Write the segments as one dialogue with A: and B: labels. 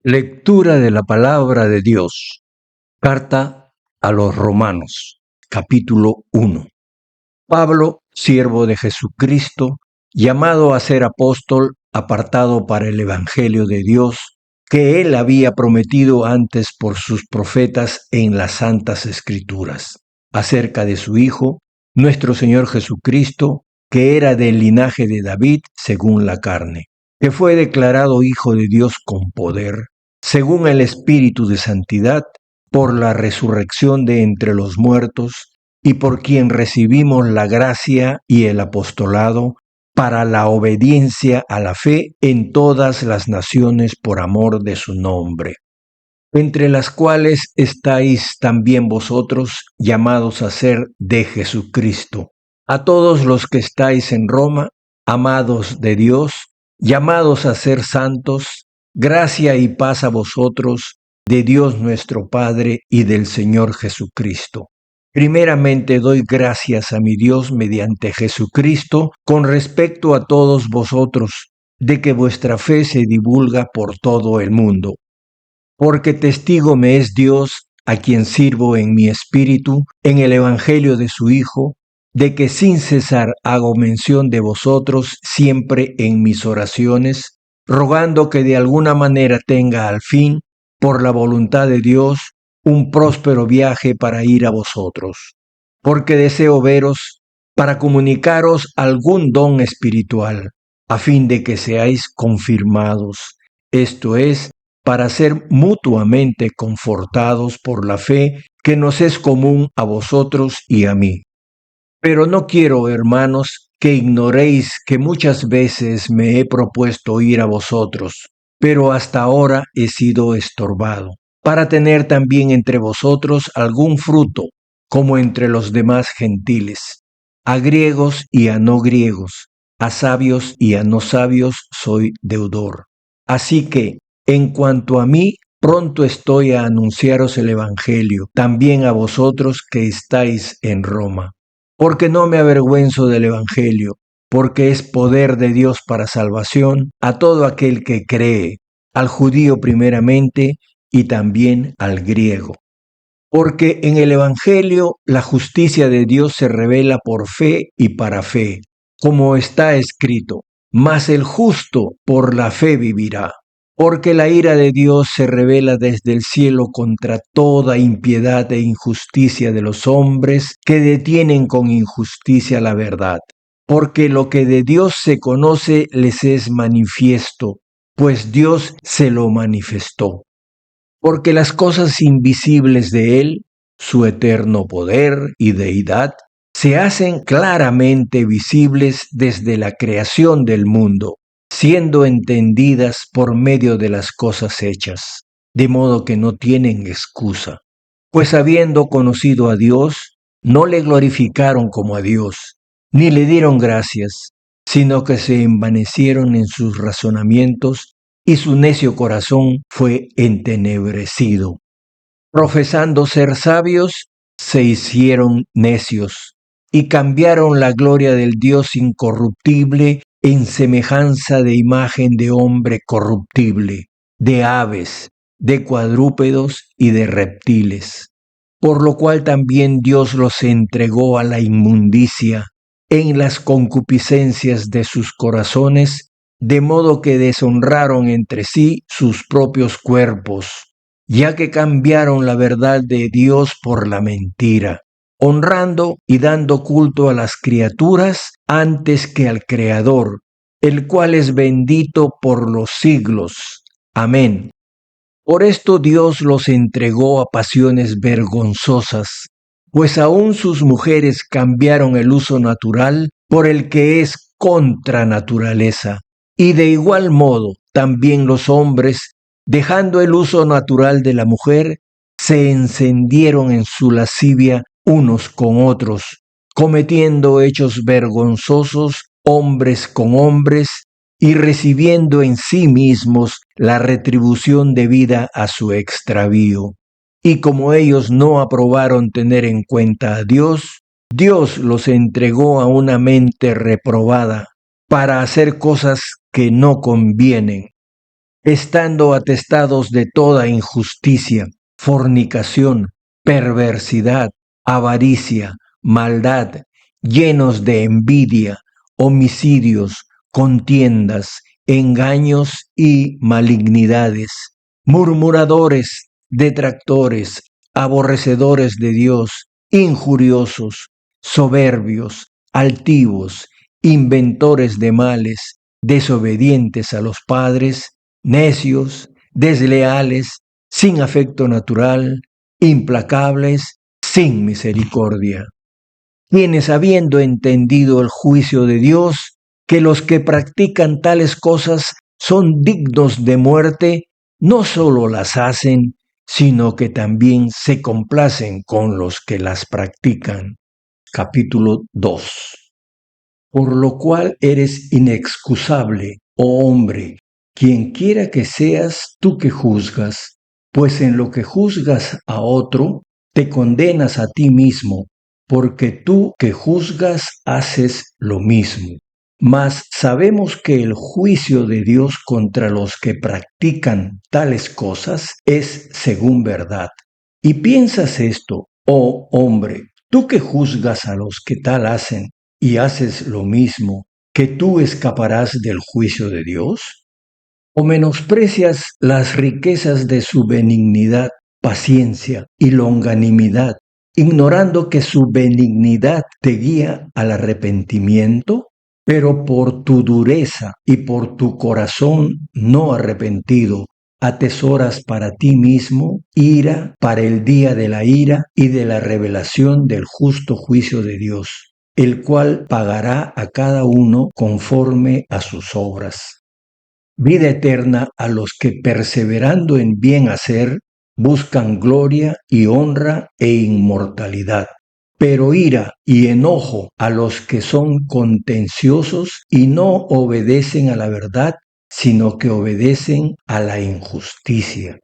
A: Lectura de la palabra de Dios. Carta a los Romanos, capítulo 1. Pablo, siervo de Jesucristo, llamado a ser apóstol, apartado para el Evangelio de Dios, que él había prometido antes por sus profetas en las Santas Escrituras, acerca de su Hijo, nuestro Señor Jesucristo, que era del linaje de David según la carne, que fue declarado Hijo de Dios con poder, según el Espíritu de Santidad, por la resurrección de entre los muertos, y por quien recibimos la gracia y el apostolado para la obediencia a la fe en todas las naciones por amor de su nombre, entre las cuales estáis también vosotros llamados a ser de Jesucristo. A todos los que estáis en Roma, amados de Dios, llamados a ser santos, gracia y paz a vosotros, de Dios nuestro Padre y del Señor Jesucristo. Primeramente doy gracias a mi Dios mediante Jesucristo con respecto a todos vosotros, de que vuestra fe se divulga por todo el mundo. Porque testigo me es Dios, a quien sirvo en mi espíritu, en el Evangelio de su Hijo, de que sin cesar hago mención de vosotros siempre en mis oraciones, rogando que de alguna manera tenga al fin, por la voluntad de Dios, un próspero viaje para ir a vosotros. Porque deseo veros para comunicaros algún don espiritual, a fin de que seáis confirmados, esto es, para ser mutuamente confortados por la fe que nos es común a vosotros y a mí. Pero no quiero, hermanos, que ignoréis que muchas veces me he propuesto ir a vosotros, pero hasta ahora he sido estorbado, para tener también entre vosotros algún fruto, como entre los demás gentiles. A griegos y a no griegos, a sabios y a no sabios soy deudor. Así que, en cuanto a mí, pronto estoy a anunciaros el Evangelio, también a vosotros que estáis en Roma. Porque no me avergüenzo del Evangelio, porque es poder de Dios para salvación a todo aquel que cree, al judío primeramente y también al griego. Porque en el Evangelio la justicia de Dios se revela por fe y para fe, como está escrito, mas el justo por la fe vivirá. Porque la ira de Dios se revela desde el cielo contra toda impiedad e injusticia de los hombres que detienen con injusticia la verdad. Porque lo que de Dios se conoce les es manifiesto, pues Dios se lo manifestó. Porque las cosas invisibles de Él, su eterno poder y deidad, se hacen claramente visibles desde la creación del mundo, siendo entendidas por medio de las cosas hechas, de modo que no tienen excusa. Pues habiendo conocido a Dios, no le glorificaron como a Dios, ni le dieron gracias, sino que se envanecieron en sus razonamientos, y su necio corazón fue entenebrecido. Profesando ser sabios, se hicieron necios, y cambiaron la gloria del Dios incorruptible en semejanza de imagen de hombre corruptible, de aves, de cuadrúpedos y de reptiles. Por lo cual también Dios los entregó a la inmundicia en las concupiscencias de sus corazones, de modo que deshonraron entre sí sus propios cuerpos, ya que cambiaron la verdad de Dios por la mentira, honrando y dando culto a las criaturas antes que al Creador, el cual es bendito por los siglos. Amén. Por esto Dios los entregó a pasiones vergonzosas, pues aún sus mujeres cambiaron el uso natural por el que es contra naturaleza, y de igual modo también los hombres, dejando el uso natural de la mujer, se encendieron en su lascivia unos con otros, cometiendo hechos vergonzosos hombres con hombres, y recibiendo en sí mismos la retribución debida a su extravío. Y como ellos no aprobaron tener en cuenta a Dios, Dios los entregó a una mente reprobada para hacer cosas que no convienen, estando atestados de toda injusticia, fornicación, perversidad, avaricia, maldad, llenos de envidia, homicidios, contiendas, engaños y malignidades, murmuradores, detractores, aborrecedores de Dios, injuriosos, soberbios, altivos, inventores de males, desobedientes a los padres, necios, desleales, sin afecto natural, implacables, sin misericordia, quienes habiendo entendido el juicio de Dios, que los que practican tales cosas son dignos de muerte, no solo las hacen, sino que también se complacen con los que las practican. Capítulo 2. Por lo cual eres inexcusable, oh hombre, quien quiera que seas tú que juzgas, pues en lo que juzgas a otro, te condenas a ti mismo, porque tú que juzgas haces lo mismo. Mas sabemos que el juicio de Dios contra los que practican tales cosas es según verdad. Y piensas esto, oh hombre, tú que juzgas a los que tal hacen, y haces lo mismo, ¿que tú escaparás del juicio de Dios? ¿O menosprecias las riquezas de su benignidad, paciencia y longanimidad, ignorando que su benignidad te guía al arrepentimiento? Pero por tu dureza y por tu corazón no arrepentido, atesoras para ti mismo ira para el día de la ira y de la revelación del justo juicio de Dios, el cual pagará a cada uno conforme a sus obras. Vida eterna a los que perseverando en bien hacer buscan gloria y honra e inmortalidad, pero ira y enojo a los que son contenciosos y no obedecen a la verdad, sino que obedecen a la injusticia.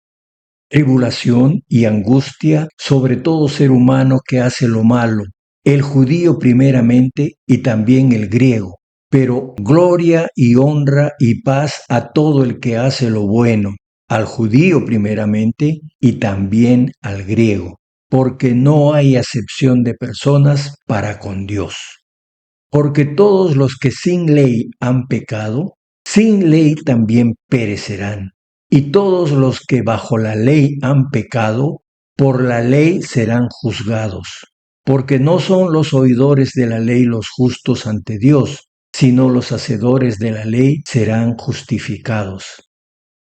A: Tribulación y angustia sobre todo ser humano que hace lo malo, el judío primeramente y también el griego, pero gloria y honra y paz a todo el que hace lo bueno, al judío primeramente y también al griego, porque no hay acepción de personas para con Dios. Porque todos los que sin ley han pecado, sin ley también perecerán. Y todos los que bajo la ley han pecado, por la ley serán juzgados. Porque no son los oidores de la ley los justos ante Dios, sino los hacedores de la ley serán justificados.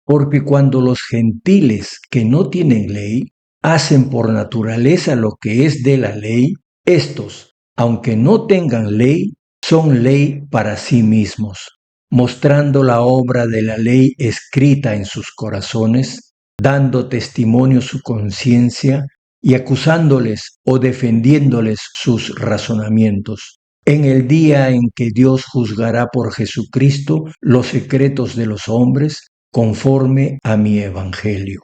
A: Porque cuando los gentiles que no tienen ley hacen por naturaleza lo que es de la ley, estos, aunque no tengan ley, son ley para sí mismos, mostrando la obra de la ley escrita en sus corazones, dando testimonio su conciencia y acusándoles o defendiéndoles sus razonamientos. En el día en que Dios juzgará por Jesucristo los secretos de los hombres, conforme a mi evangelio.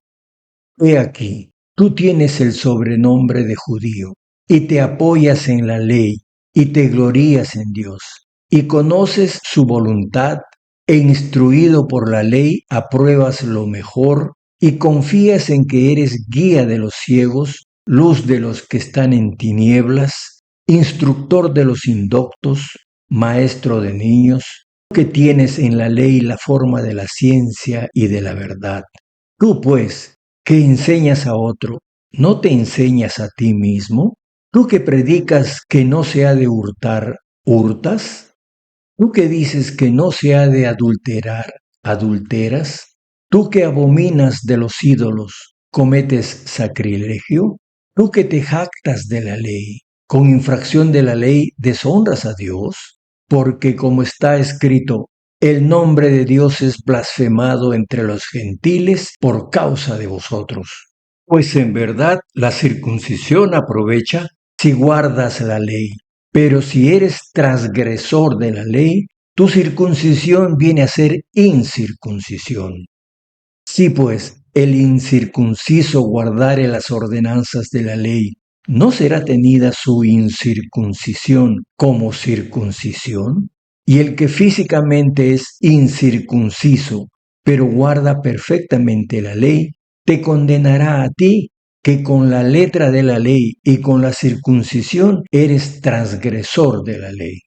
A: He aquí, tú tienes el sobrenombre de judío, y te apoyas en la ley, y te glorías en Dios, y conoces su voluntad, e instruido por la ley apruebas lo mejor, y confías en que eres guía de los ciegos, luz de los que están en tinieblas, instructor de los indoctos, maestro de niños, que tienes en la ley la forma de la ciencia y de la verdad. Tú, pues, que enseñas a otro, ¿no te enseñas a ti mismo? Tú que predicas que no se ha de hurtar, ¿hurtas? Tú que dices que no se ha de adulterar, ¿adulteras? Tú que abominas de los ídolos, ¿cometes sacrilegio? Tú que te jactas de la ley, con infracción de la ley deshonras a Dios, porque como está escrito, el nombre de Dios es blasfemado entre los gentiles por causa de vosotros. Pues en verdad la circuncisión aprovecha si guardas la ley, pero si eres transgresor de la ley, tu circuncisión viene a ser incircuncisión. Si pues el incircunciso guardare las ordenanzas de la ley, ¿no será tenida su incircuncisión como circuncisión? Y el que físicamente es incircunciso, pero guarda perfectamente la ley, te condenará a ti, que con la letra de la ley y con la circuncisión eres transgresor de la ley.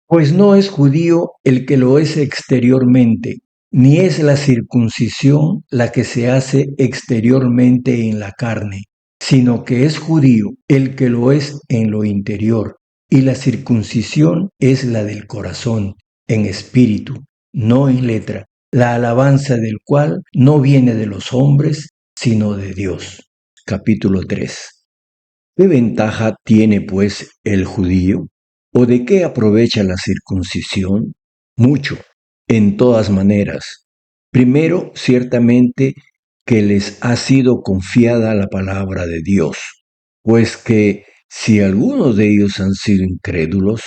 A: Pues no es judío el que lo es exteriormente, ni es la circuncisión la que se hace exteriormente en la carne, sino que es judío el que lo es en lo interior, y la circuncisión es la del corazón, en espíritu, no en letra, la alabanza del cual no viene de los hombres, sino de Dios. Capítulo 3. ¿Qué ventaja tiene, pues, el judío? ¿O de qué aprovecha la circuncisión? Mucho, en todas maneras. Primero, ciertamente, que les ha sido confiada la palabra de Dios, pues que si algunos de ellos han sido incrédulos,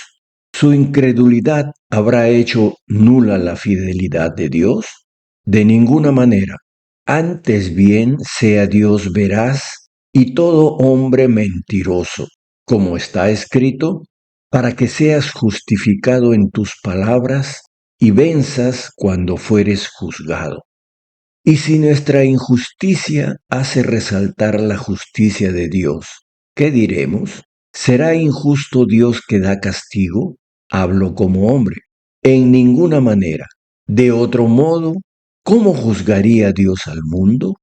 A: su incredulidad habrá hecho nula la fidelidad de Dios. De ninguna manera. Antes bien sea Dios veraz y todo hombre mentiroso, como está escrito, para que seas justificado en tus palabras y venzas cuando fueres juzgado. Y si nuestra injusticia hace resaltar la justicia de Dios, ¿qué diremos? ¿Será injusto Dios que da castigo? Hablo como hombre. En ninguna manera. De otro modo, ¿cómo juzgaría Dios al mundo?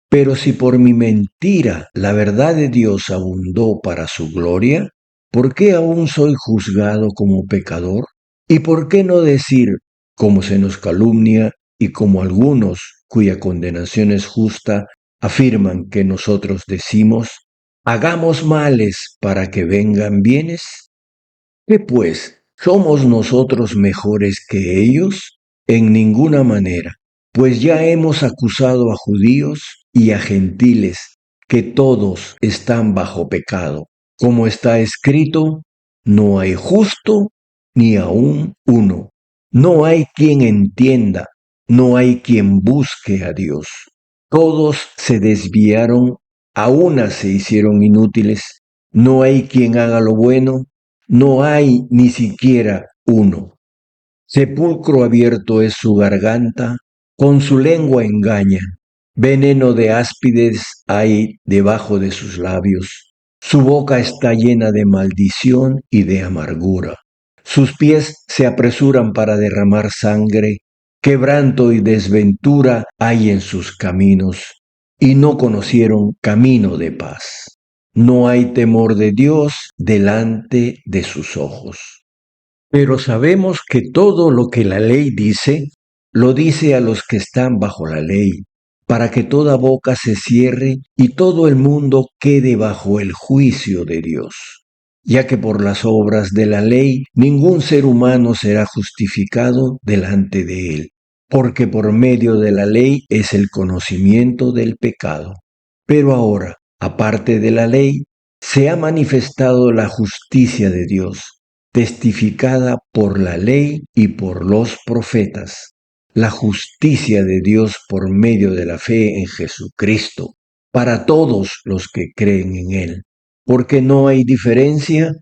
A: Pero si por mi mentira la verdad de Dios abundó para su gloria, ¿por qué aún soy juzgado como pecador? ¿Y por qué no decir, como se nos calumnia y como algunos cuya condenación es justa afirman que nosotros decimos, hagamos males para que vengan bienes? ¿Qué pues? ¿Somos nosotros mejores que ellos? En ninguna manera, pues ya hemos acusado a judíos y a gentiles, que todos están bajo pecado. Como está escrito, no hay justo ni aun uno. No hay quien entienda, no hay quien busque a Dios. Todos se desviaron, a una se hicieron inútiles. No hay quien haga lo bueno, no hay ni siquiera uno. Sepulcro abierto es su garganta, con su lengua engaña. Veneno de áspides hay debajo de sus labios. Su boca está llena de maldición y de amargura. Sus pies se apresuran para derramar sangre. Quebranto y desventura hay en sus caminos, y no conocieron camino de paz. No hay temor de Dios delante de sus ojos. Pero sabemos que todo lo que la ley dice, lo dice a los que están bajo la ley, para que toda boca se cierre y todo el mundo quede bajo el juicio de Dios. Ya que por las obras de la ley ningún ser humano será justificado delante de él, porque por medio de la ley es el conocimiento del pecado. Pero ahora, aparte de la ley, se ha manifestado la justicia de Dios, testificada por la ley y por los profetas, la justicia de Dios por medio de la fe en Jesucristo, para todos los que creen en Él, porque no hay diferencia,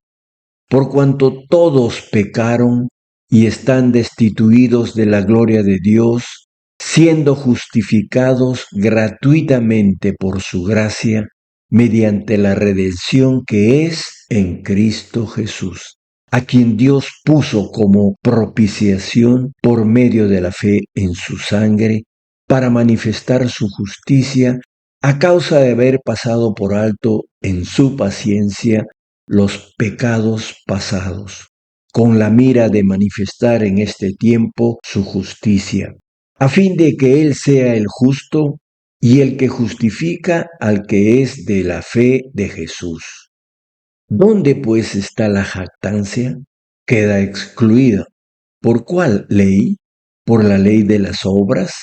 A: por cuanto todos pecaron y están destituidos de la gloria de Dios, siendo justificados gratuitamente por su gracia, mediante la redención que es en Cristo Jesús, a quien Dios puso como propiciación por medio de la fe en su sangre, para manifestar su justicia a causa de haber pasado por alto en su paciencia los pecados pasados, con la mira de manifestar en este tiempo su justicia, a fin de que Él sea el justo y el que justifica al que es de la fe de Jesús. ¿Dónde pues está la jactancia? Queda excluida. ¿Por cuál ley? ¿Por la ley de las obras?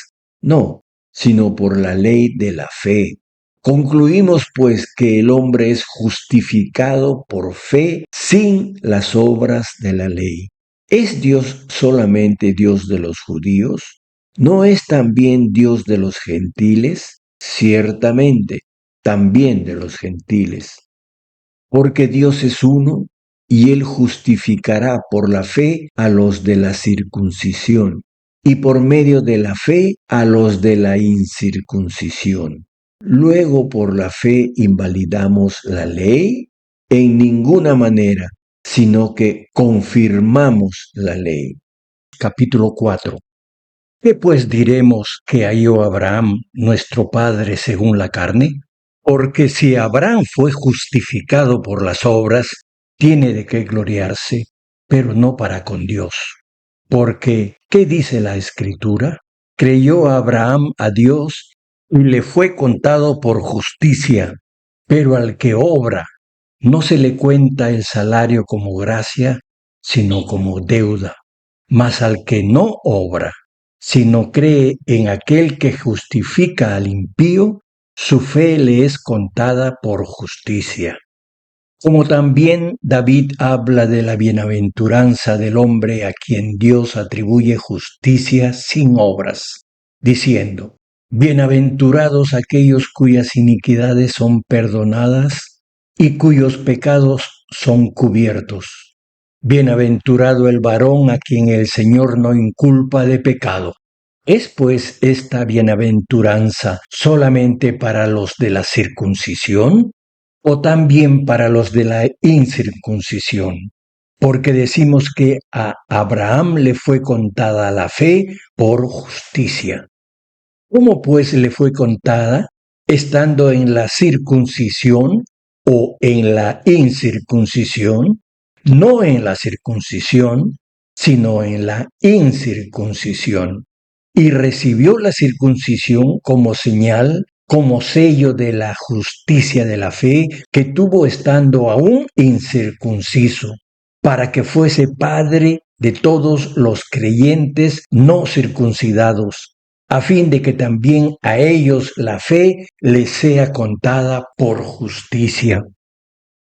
A: No, sino por la ley de la fe. Concluimos pues que el hombre es justificado por fe sin las obras de la ley. ¿Es Dios solamente Dios de los judíos? ¿No es también Dios de los gentiles? Ciertamente, también de los gentiles. Porque Dios es uno y Él justificará por la fe a los de la circuncisión y por medio de la fe a los de la incircuncisión. Luego por la fe invalidamos la ley en ninguna manera, sino que confirmamos la ley. Capítulo 4. ¿Qué pues diremos que halló Abraham, nuestro padre según la carne? Porque si Abraham fue justificado por las obras, tiene de qué gloriarse, pero no para con Dios. Porque, ¿qué dice la Escritura? Creyó Abraham a Dios y le fue contado por justicia, pero al que obra, no se le cuenta el salario como gracia, sino como deuda. Mas al que no obra, sino cree en aquel que justifica al impío, su fe le es contada por justicia. Como también David habla de la bienaventuranza del hombre a quien Dios atribuye justicia sin obras, diciendo: bienaventurados aquellos cuyas iniquidades son perdonadas y cuyos pecados son cubiertos. Bienaventurado el varón a quien el Señor no inculpa de pecado. ¿Es pues esta bienaventuranza solamente para los de la circuncisión o también para los de la incircuncisión? Porque decimos que a Abraham le fue contada la fe por justicia. ¿Cómo pues le fue contada? ¿Estando en la circuncisión o en la incircuncisión? No en la circuncisión, sino en la incircuncisión. Y recibió la circuncisión como señal, como sello de la justicia de la fe que tuvo estando aún incircunciso, para que fuese padre de todos los creyentes no circuncidados, a fin de que también a ellos la fe les sea contada por justicia.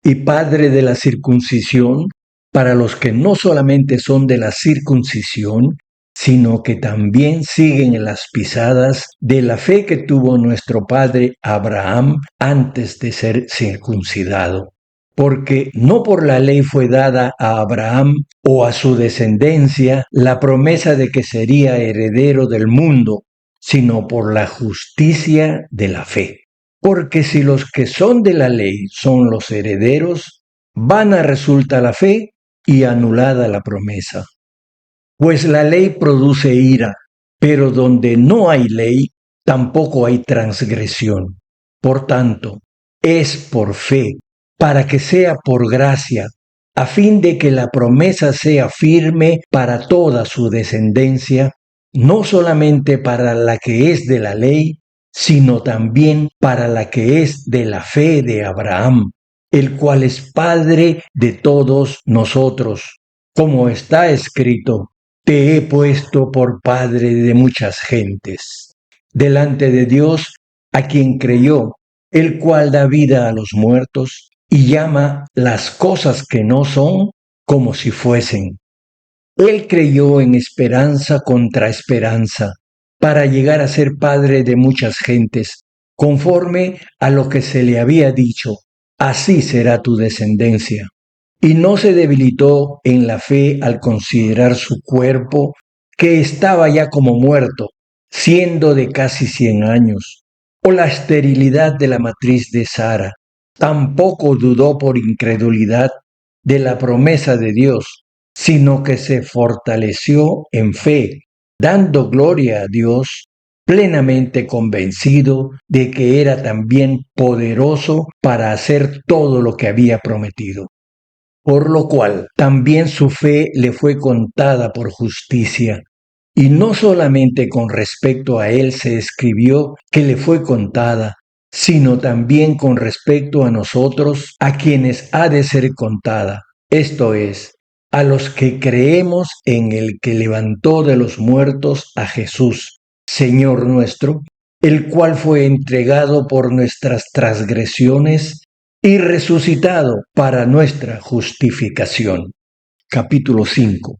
A: Y padre de la circuncisión para los que no solamente son de la circuncisión, sino que también siguen en las pisadas de la fe que tuvo nuestro padre Abraham antes de ser circuncidado. Porque no por la ley fue dada a Abraham o a su descendencia la promesa de que sería heredero del mundo, sino por la justicia de la fe. Porque si los que son de la ley son los herederos, vana resulta la fe y anulada la promesa. Pues la ley produce ira, pero donde no hay ley, tampoco hay transgresión. Por tanto, es por fe, para que sea por gracia, a fin de que la promesa sea firme para toda su descendencia, no solamente para la que es de la ley, sino también para la que es de la fe de Abraham, el cual es Padre de todos nosotros. Como está escrito: te he puesto por padre de muchas gentes, delante de Dios, a quien creyó, el cual da vida a los muertos y llama las cosas que no son como si fuesen. Él creyó en esperanza contra esperanza, para llegar a ser padre de muchas gentes, conforme a lo que se le había dicho: así será tu descendencia. Y no se debilitó en la fe al considerar su cuerpo, que estaba ya como muerto, siendo de casi 100 años, o la esterilidad de la matriz de Sara. Tampoco dudó por incredulidad de la promesa de Dios, sino que se fortaleció en fe, dando gloria a Dios, plenamente convencido de que era también poderoso para hacer todo lo que había prometido. Por lo cual también su fe le fue contada por justicia. Y no solamente con respecto a él se escribió que le fue contada, sino también con respecto a nosotros, a quienes ha de ser contada. Esto es, a los que creemos en el que levantó de los muertos a Jesús, Señor nuestro, el cual fue entregado por nuestras transgresiones y resucitado para nuestra justificación. Capítulo 5.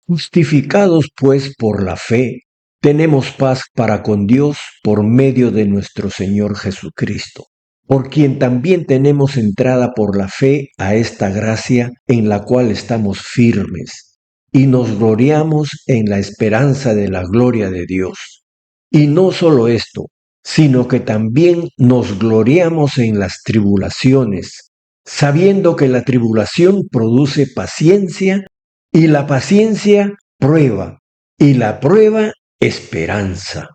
A: Justificados pues por la fe, tenemos paz para con Dios por medio de nuestro Señor Jesucristo, por quien también tenemos entrada por la fe a esta gracia en la cual estamos firmes, y nos gloriamos en la esperanza de la gloria de Dios. Y no solo esto, sino que también nos gloriamos en las tribulaciones, sabiendo que la tribulación produce paciencia, y la paciencia prueba, y la prueba esperanza.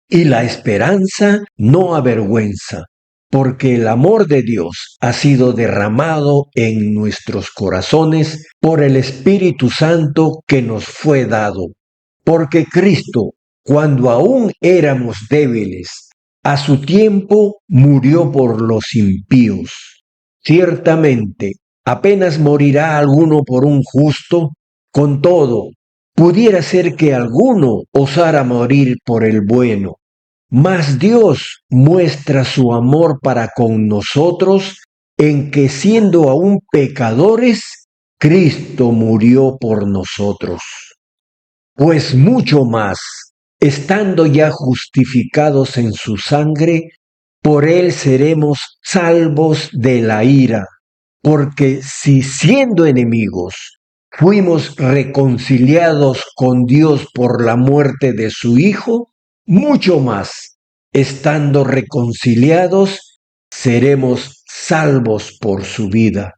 A: Y la esperanza no avergüenza, porque el amor de Dios ha sido derramado en nuestros corazones por el Espíritu Santo que nos fue dado. Porque Cristo, cuando aún éramos débiles, a su tiempo murió por los impíos. Ciertamente, apenas morirá alguno por un justo, con todo, pudiera ser que alguno osara morir por el bueno. Mas Dios muestra su amor para con nosotros en que siendo aún pecadores, Cristo murió por nosotros. Pues mucho más, estando ya justificados en su sangre, por él seremos salvos de la ira. Porque si siendo enemigos fuimos reconciliados con Dios por la muerte de su Hijo, mucho más, estando reconciliados, seremos salvos por su vida.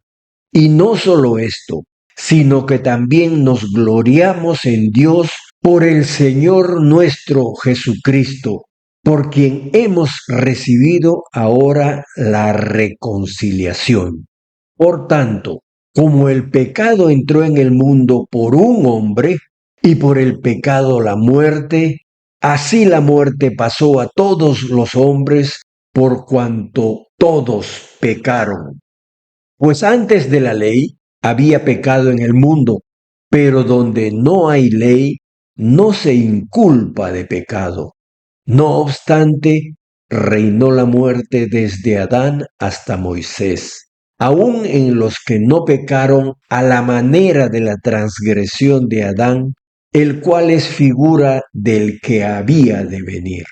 A: Y no solo esto, sino que también nos gloriamos en Dios por el Señor nuestro Jesucristo, por quien hemos recibido ahora la reconciliación. Por tanto, como el pecado entró en el mundo por un hombre, y por el pecado la muerte, así la muerte pasó a todos los hombres por cuanto todos pecaron. Pues antes de la ley había pecado en el mundo, pero donde no hay ley, no se inculpa de pecado. No obstante, reinó la muerte desde Adán hasta Moisés, aun en los que no pecaron a la manera de la transgresión de Adán, el cual es figura del que había de venir.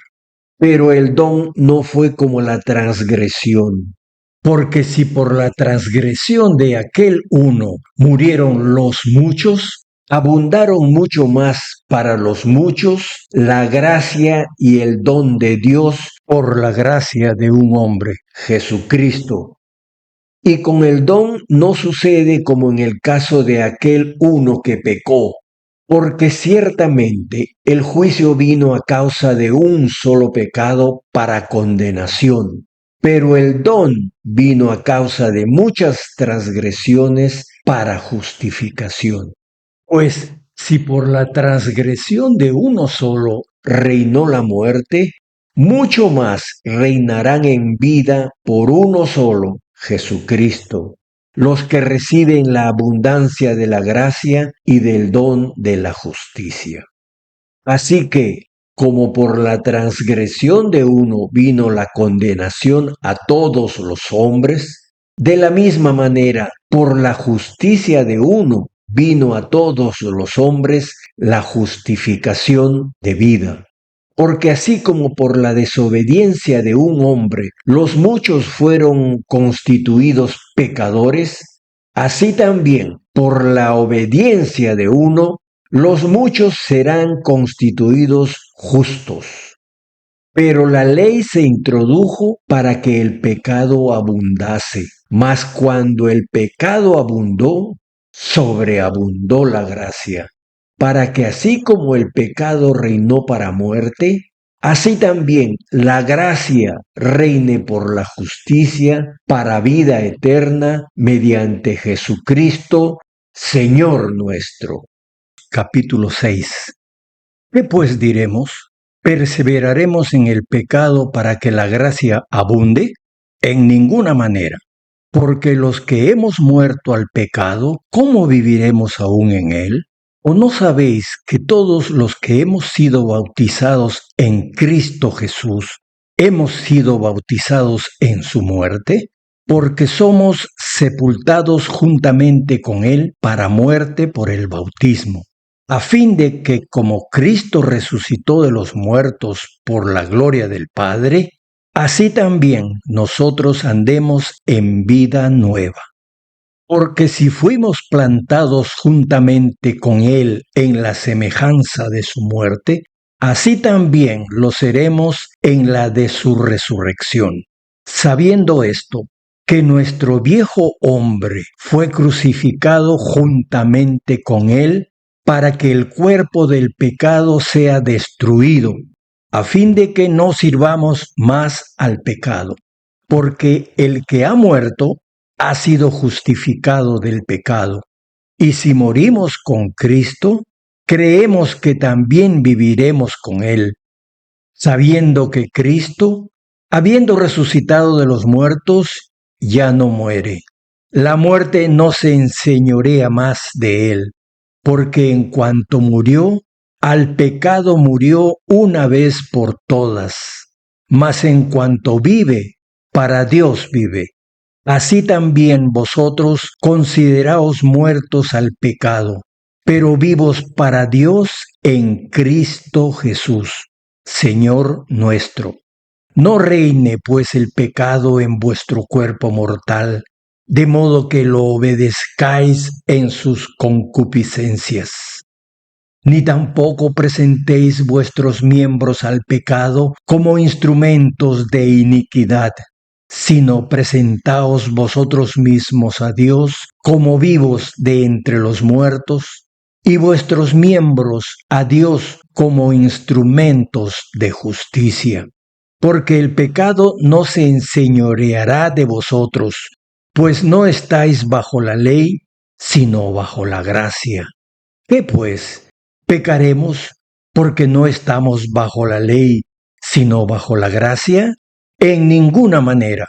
A: Pero el don no fue como la transgresión. Porque si por la transgresión de aquel uno murieron los muchos, abundaron mucho más para los muchos la gracia y el don de Dios por la gracia de un hombre, Jesucristo. Y con el don no sucede como en el caso de aquel uno que pecó, porque ciertamente el juicio vino a causa de un solo pecado para condenación, pero el don vino a causa de muchas transgresiones para justificación. Pues si por la transgresión de uno solo reinó la muerte, mucho más reinarán en vida por uno solo, Jesucristo, los que reciben la abundancia de la gracia y del don de la justicia. Así que, como por la transgresión de uno vino la condenación a todos los hombres, de la misma manera, por la justicia de uno vino a todos los hombres la justificación de vida. Porque así como por la desobediencia de un hombre los muchos fueron constituidos pecadores, así también por la obediencia de uno los muchos serán constituidos justos. Pero la ley se introdujo para que el pecado abundase, mas cuando el pecado abundó, sobreabundó la gracia, para que así como el pecado reinó para muerte, así también la gracia reine por la justicia para vida eterna mediante Jesucristo, Señor nuestro. Capítulo 6. ¿Qué pues diremos? ¿Perseveraremos en el pecado para que la gracia abunde? En ninguna manera. Porque los que hemos muerto al pecado, ¿cómo viviremos aún en él? ¿O no sabéis que todos los que hemos sido bautizados en Cristo Jesús, hemos sido bautizados en su muerte? Porque somos sepultados juntamente con él para muerte por el bautismo, a fin de que como Cristo resucitó de los muertos por la gloria del Padre, así también nosotros andemos en vida nueva. Porque si fuimos plantados juntamente con Él en la semejanza de su muerte, así también lo seremos en la de su resurrección. Sabiendo esto, que nuestro viejo hombre fue crucificado juntamente con Él, para que el cuerpo del pecado sea destruido, a fin de que no sirvamos más al pecado. Porque el que ha muerto ha sido justificado del pecado. Y si morimos con Cristo, creemos que también viviremos con Él, sabiendo que Cristo, habiendo resucitado de los muertos, ya no muere. La muerte no se enseñorea más de Él, porque en cuanto murió, al pecado murió una vez por todas. Mas en cuanto vive, para Dios vive. Así también vosotros consideraos muertos al pecado, pero vivos para Dios en Cristo Jesús, Señor nuestro. No reine pues el pecado en vuestro cuerpo mortal, de modo que lo obedezcáis en sus concupiscencias. Ni tampoco presentéis vuestros miembros al pecado como instrumentos de iniquidad, sino presentaos vosotros mismos a Dios como vivos de entre los muertos, y vuestros miembros a Dios como instrumentos de justicia. Porque el pecado no se enseñoreará de vosotros, pues no estáis bajo la ley, sino bajo la gracia. ¿Qué pues? ¿Pecaremos porque no estamos bajo la ley, sino bajo la gracia? En ninguna manera.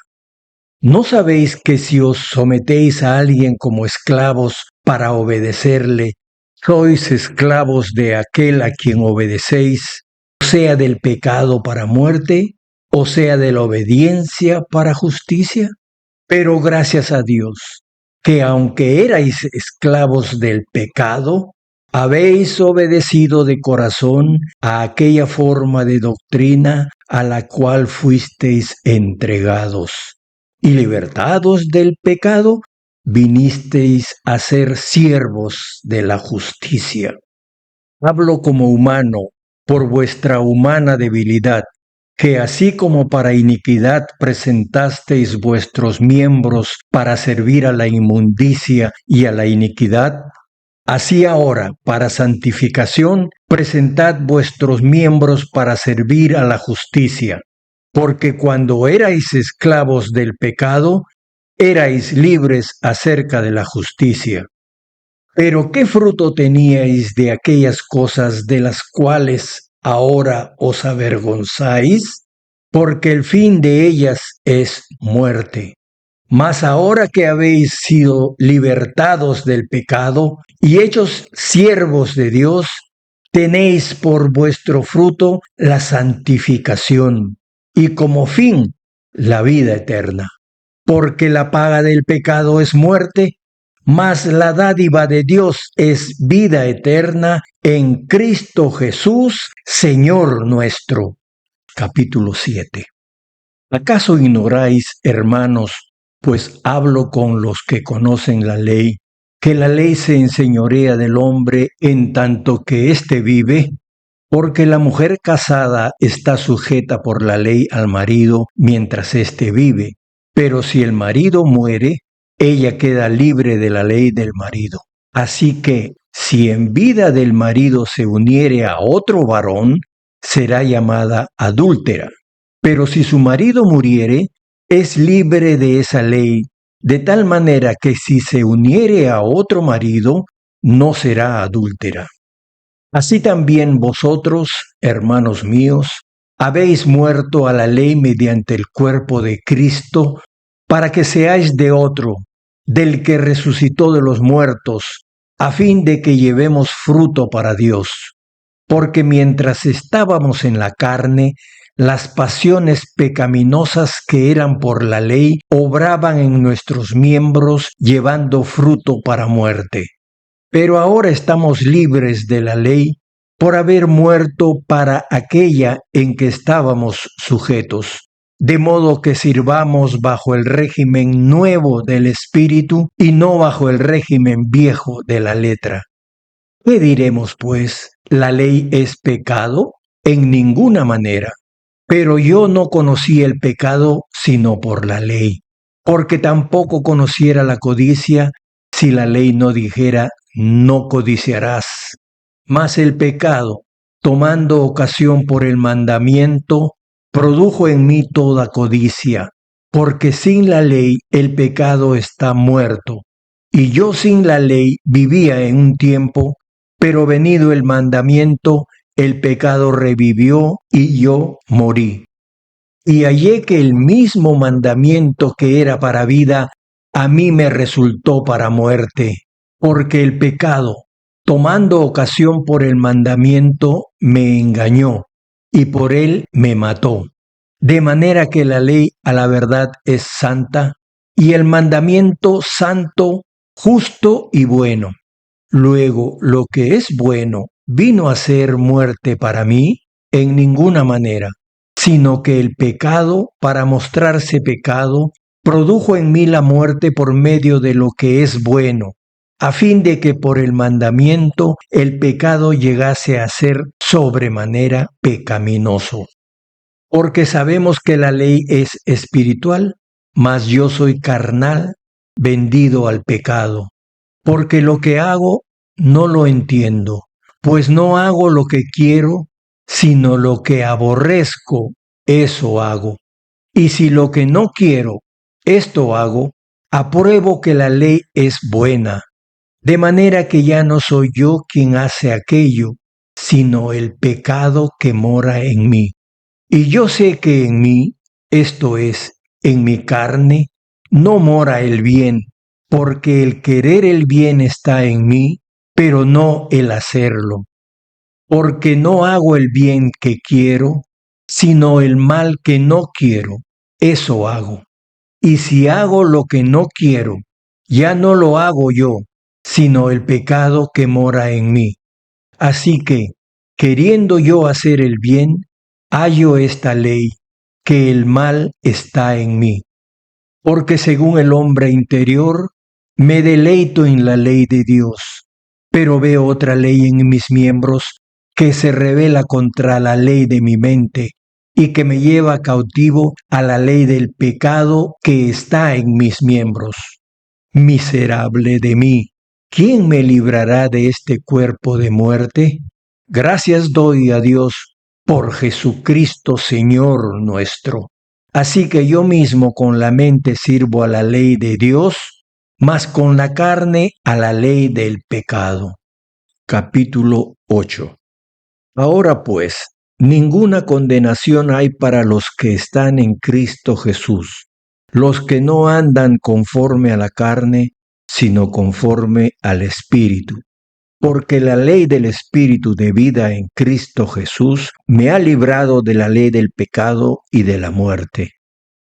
A: ¿No sabéis que si os sometéis a alguien como esclavos para obedecerle, sois esclavos de aquel a quien obedecéis, sea del pecado para muerte, o sea de la obediencia para justicia? Pero gracias a Dios, que aunque erais esclavos del pecado, habéis obedecido de corazón a aquella forma de doctrina a la cual fuisteis entregados. Y libertados del pecado, vinisteis a ser siervos de la justicia. Hablo como humano por vuestra humana debilidad, que así como para iniquidad presentasteis vuestros miembros para servir a la inmundicia y a la iniquidad, así ahora, para santificación, presentad vuestros miembros para servir a la justicia, porque cuando erais esclavos del pecado, erais libres acerca de la justicia. Pero ¿qué fruto teníais de aquellas cosas de las cuales ahora os avergonzáis? Porque el fin de ellas es muerte. Mas ahora que habéis sido libertados del pecado y hechos siervos de Dios, tenéis por vuestro fruto la santificación y como fin la vida eterna. Porque la paga del pecado es muerte, mas la dádiva de Dios es vida eterna en Cristo Jesús, Señor nuestro. Capítulo 7. ¿Acaso ignoráis, hermanos, pues hablo con los que conocen la ley, que la ley se enseñorea del hombre en tanto que éste vive? Porque la mujer casada está sujeta por la ley al marido mientras éste vive, pero si el marido muere, ella queda libre de la ley del marido. Así que, si en vida del marido se uniere a otro varón, será llamada adúltera. Pero si su marido muriere, es libre de esa ley, de tal manera que si se uniere a otro marido, no será adúltera. Así también vosotros, hermanos míos, habéis muerto a la ley mediante el cuerpo de Cristo, para que seáis de otro, del que resucitó de los muertos, a fin de que llevemos fruto para Dios. Porque mientras estábamos en la carne, las pasiones pecaminosas que eran por la ley obraban en nuestros miembros, llevando fruto para muerte. Pero ahora estamos libres de la ley por haber muerto para aquella en que estábamos sujetos, de modo que sirvamos bajo el régimen nuevo del Espíritu y no bajo el régimen viejo de la letra. ¿Qué diremos, pues? ¿La ley es pecado? En ninguna manera. Pero yo no conocí el pecado sino por la ley, porque tampoco conociera la codicia si la ley no dijera, no codiciarás. Mas el pecado, tomando ocasión por el mandamiento, produjo en mí toda codicia, porque sin la ley el pecado está muerto. Y yo sin la ley vivía en un tiempo, pero venido el mandamiento, el pecado revivió y yo morí. Y hallé que el mismo mandamiento que era para vida, a mí me resultó para muerte, porque el pecado, tomando ocasión por el mandamiento, me engañó, y por él me mató. De manera que la ley a la verdad es santa, y el mandamiento santo, justo y bueno. Luego, lo que es bueno vino a ser muerte para mí en ninguna manera, sino que el pecado, para mostrarse pecado, produjo en mí la muerte por medio de lo que es bueno, a fin de que por el mandamiento el pecado llegase a ser sobremanera pecaminoso. Porque sabemos que la ley es espiritual, mas yo soy carnal, vendido al pecado. Porque lo que hago no lo entiendo, pues no hago lo que quiero, sino lo que aborrezco, eso hago. Y si lo que no quiero, esto hago, apruebo que la ley es buena, de manera que ya no soy yo quien hace aquello, sino el pecado que mora en mí. Y yo sé que en mí, esto es, en mi carne, no mora el bien, porque el querer el bien está en mí, pero no el hacerlo. Porque no hago el bien que quiero, sino el mal que no quiero, eso hago. Y si hago lo que no quiero, ya no lo hago yo, sino el pecado que mora en mí. Así que, queriendo yo hacer el bien, hallo esta ley, que el mal está en mí. Porque según el hombre interior, me deleito en la ley de Dios, pero veo otra ley en mis miembros que se revela contra la ley de mi mente y que me lleva cautivo a la ley del pecado que está en mis miembros. Miserable de mí, ¿quién me librará de este cuerpo de muerte? Gracias doy a Dios por Jesucristo Señor nuestro. Así que yo mismo con la mente sirvo a la ley de Dios, mas con la carne a la ley del pecado. Capítulo 8. Ahora pues, ninguna condenación hay para los que están en Cristo Jesús, los que no andan conforme a la carne, sino conforme al Espíritu. Porque la ley del Espíritu de vida en Cristo Jesús me ha librado de la ley del pecado y de la muerte.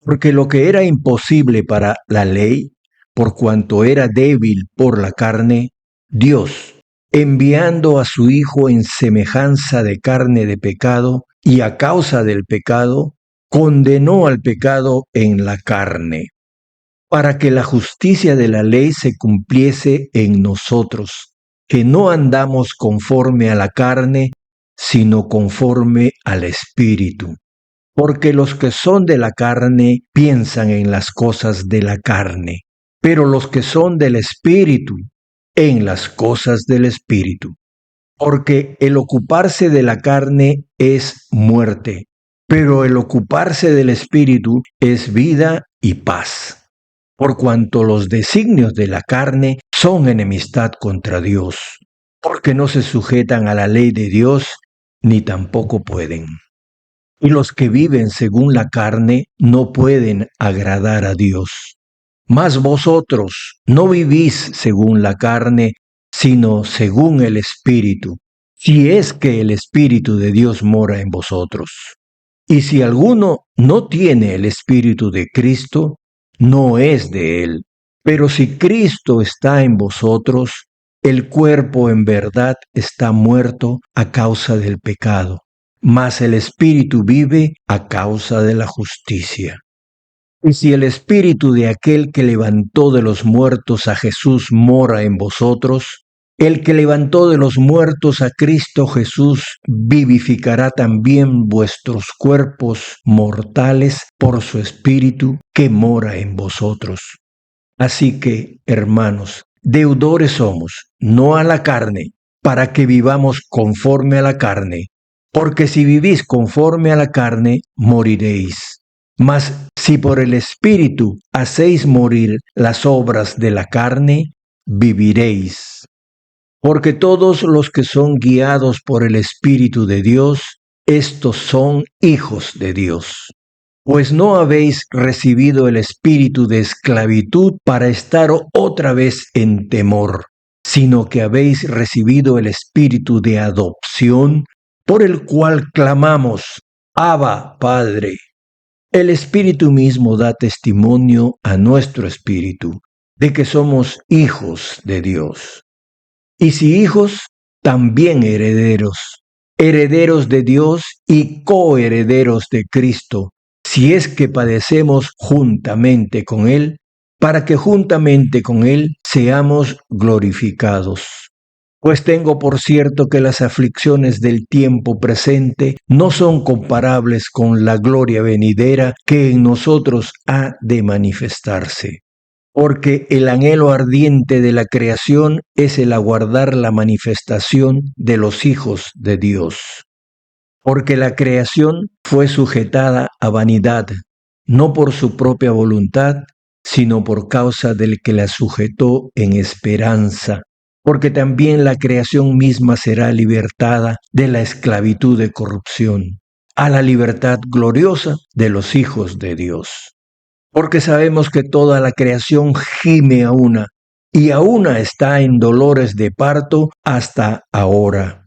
A: Porque lo que era imposible para la ley, por cuanto era débil por la carne, Dios, enviando a su Hijo en semejanza de carne de pecado, y a causa del pecado, condenó al pecado en la carne, para que la justicia de la ley se cumpliese en nosotros, que no andamos conforme a la carne, sino conforme al Espíritu. Porque los que son de la carne piensan en las cosas de la carne, pero los que son del Espíritu, en las cosas del Espíritu. Porque el ocuparse de la carne es muerte, pero el ocuparse del Espíritu es vida y paz. Por cuanto los designios de la carne son enemistad contra Dios, porque no se sujetan a la ley de Dios, ni tampoco pueden. Y los que viven según la carne no pueden agradar a Dios. Mas vosotros no vivís según la carne, sino según el Espíritu, si es que el Espíritu de Dios mora en vosotros. Y si alguno no tiene el Espíritu de Cristo, no es de él. Pero si Cristo está en vosotros, el cuerpo en verdad está muerto a causa del pecado, mas el Espíritu vive a causa de la justicia. Y si el Espíritu de aquel que levantó de los muertos a Jesús mora en vosotros, el que levantó de los muertos a Cristo Jesús vivificará también vuestros cuerpos mortales por su Espíritu que mora en vosotros. Así que, hermanos, deudores somos, no a la carne, para que vivamos conforme a la carne, porque si vivís conforme a la carne, moriréis. Mas si por el Espíritu hacéis morir las obras de la carne, viviréis. Porque todos los que son guiados por el Espíritu de Dios, estos son hijos de Dios. Pues no habéis recibido el espíritu de esclavitud para estar otra vez en temor, sino que habéis recibido el espíritu de adopción, por el cual clamamos, Abba, Padre. El Espíritu mismo da testimonio a nuestro espíritu de que somos hijos de Dios. Y si hijos, también herederos, herederos de Dios y coherederos de Cristo, si es que padecemos juntamente con Él, para que juntamente con Él seamos glorificados. Pues tengo por cierto que las aflicciones del tiempo presente no son comparables con la gloria venidera que en nosotros ha de manifestarse. Porque el anhelo ardiente de la creación es el aguardar la manifestación de los hijos de Dios. Porque la creación fue sujetada a vanidad, no por su propia voluntad, sino por causa del que la sujetó en esperanza. Porque también la creación misma será libertada de la esclavitud de corrupción, a la libertad gloriosa de los hijos de Dios. Porque sabemos que toda la creación gime a una, y a una está en dolores de parto hasta ahora.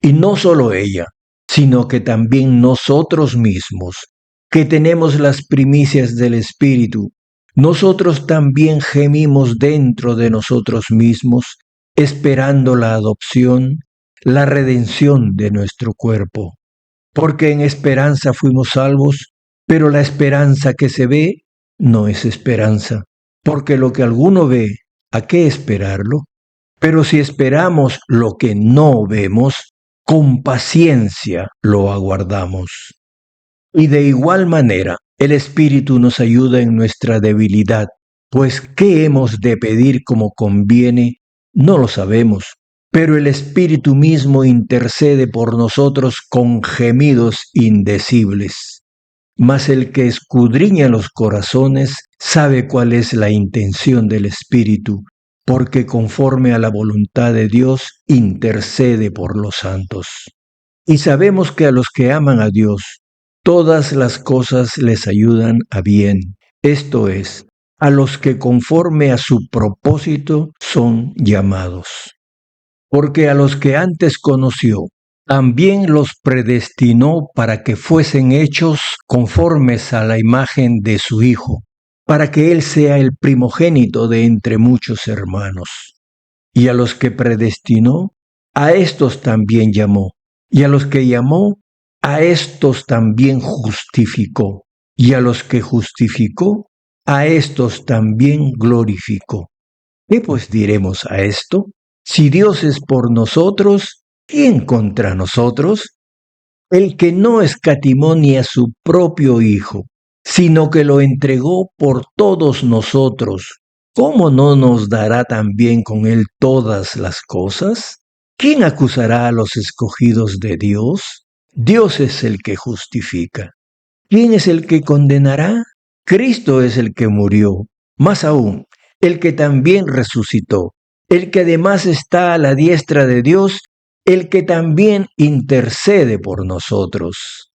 A: Y no solo ella, sino que también nosotros mismos, que tenemos las primicias del Espíritu, nosotros también gemimos dentro de nosotros mismos, esperando la adopción, la redención de nuestro cuerpo. Porque en esperanza fuimos salvos, pero la esperanza que se ve no es esperanza, porque lo que alguno ve, ¿a qué esperarlo? Pero si esperamos lo que no vemos, con paciencia lo aguardamos. Y de igual manera, el Espíritu nos ayuda en nuestra debilidad, pues ¿qué hemos de pedir como conviene? No lo sabemos, pero el Espíritu mismo intercede por nosotros con gemidos indecibles. Mas el que escudriña los corazones sabe cuál es la intención del Espíritu, porque conforme a la voluntad de Dios intercede por los santos. Y sabemos que a los que aman a Dios, todas las cosas les ayudan a bien, esto es, a los que conforme a su propósito son llamados. Porque a los que antes conoció, también los predestinó para que fuesen hechos conformes a la imagen de su Hijo, para que Él sea el primogénito de entre muchos hermanos. Y a los que predestinó, a estos también llamó. Y a los que llamó, a estos también justificó. Y a los que justificó, a estos también glorificó. ¿Qué pues diremos a esto? Si Dios es por nosotros, ¿quién contra nosotros? El que no escatimó ni a su propio Hijo, sino que lo entregó por todos nosotros, ¿cómo no nos dará también con Él todas las cosas? ¿Quién acusará a los escogidos de Dios? Dios es el que justifica. ¿Quién es el que condenará? Cristo es el que murió, más aún, el que también resucitó, el que además está a la diestra de Dios, el que también intercede por nosotros.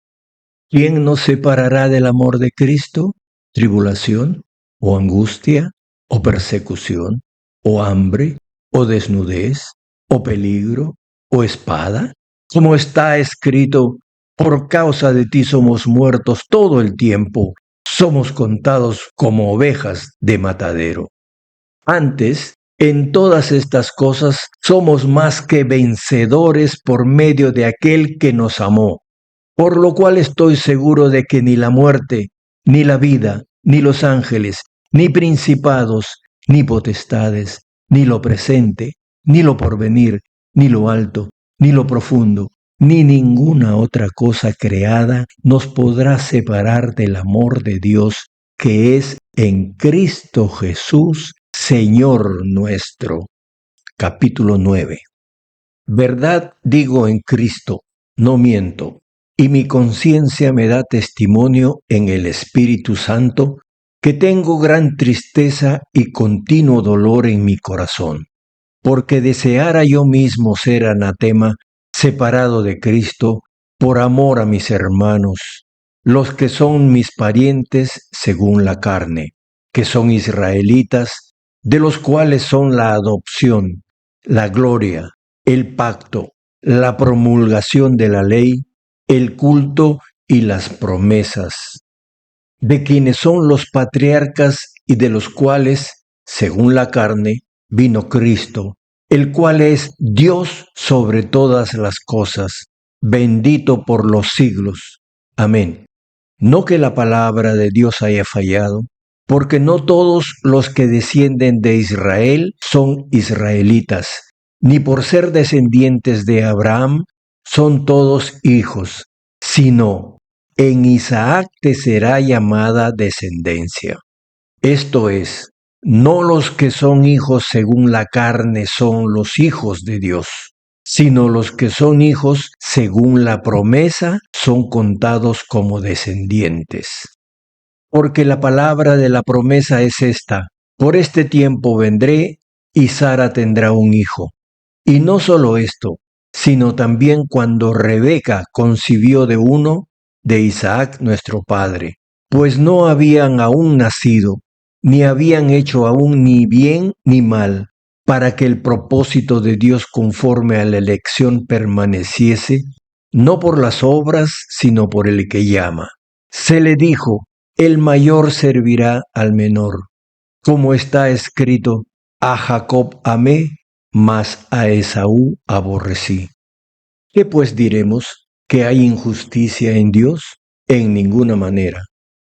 A: ¿Quién nos separará del amor de Cristo? ¿Tribulación, o angustia, o persecución, o hambre, o desnudez, o peligro, o espada? Como está escrito, por causa de ti somos muertos todo el tiempo, somos contados como ovejas de matadero. Antes, en todas estas cosas somos más que vencedores por medio de aquel que nos amó. por lo cual estoy seguro de que ni la muerte, ni la vida, ni los ángeles, ni principados, ni potestades, ni lo presente, ni lo porvenir, ni lo alto, ni lo profundo, ni ninguna otra cosa creada nos podrá separar del amor de Dios que es en Cristo Jesús, Señor nuestro. Capítulo 9. Verdad digo en Cristo, no miento, y mi conciencia me da testimonio en el Espíritu Santo que tengo gran tristeza y continuo dolor en mi corazón, porque deseara yo mismo ser anatema, separado de Cristo, por amor a mis hermanos, los que son mis parientes según la carne, que son israelitas, de los cuales son la adopción, la gloria, el pacto, la promulgación de la ley, el culto y las promesas, de quienes son los patriarcas y de los cuales, según la carne, vino Cristo, el cual es Dios sobre todas las cosas, bendito por los siglos. Amén. No que la palabra de Dios haya fallado, porque no todos los que descienden de Israel son israelitas, ni por ser descendientes de Abraham son todos hijos, sino en Isaac te será llamada descendencia. Esto es, no los que son hijos según la carne son los hijos de Dios, sino los que son hijos según la promesa son contados como descendientes. Porque la palabra de la promesa es esta: por este tiempo vendré y Sara tendrá un hijo. Y no solo esto, sino también cuando Rebeca concibió de uno, de Isaac nuestro padre, pues no habían aún nacido, ni habían hecho aún ni bien ni mal, para que el propósito de Dios conforme a la elección permaneciese, no por las obras, sino por el que llama. Se le dijo: el mayor servirá al menor, como está escrito: a Jacob amé, mas a Esaú aborrecí. ¿Qué pues diremos? ¿Que hay injusticia en Dios? En ninguna manera.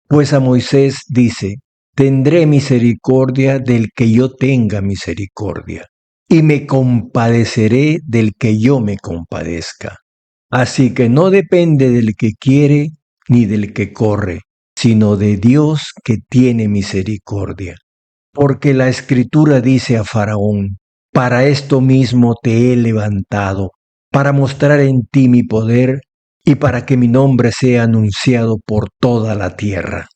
A: Pues a Moisés dice: tendré misericordia del que yo tenga misericordia, y me compadeceré del que yo me compadezca. Así que no depende del que quiere ni del que corre, sino de Dios que tiene misericordia. Porque la Escritura dice a Faraón: para esto mismo te he levantado, para mostrar en ti mi poder y para que mi nombre sea anunciado por toda la tierra.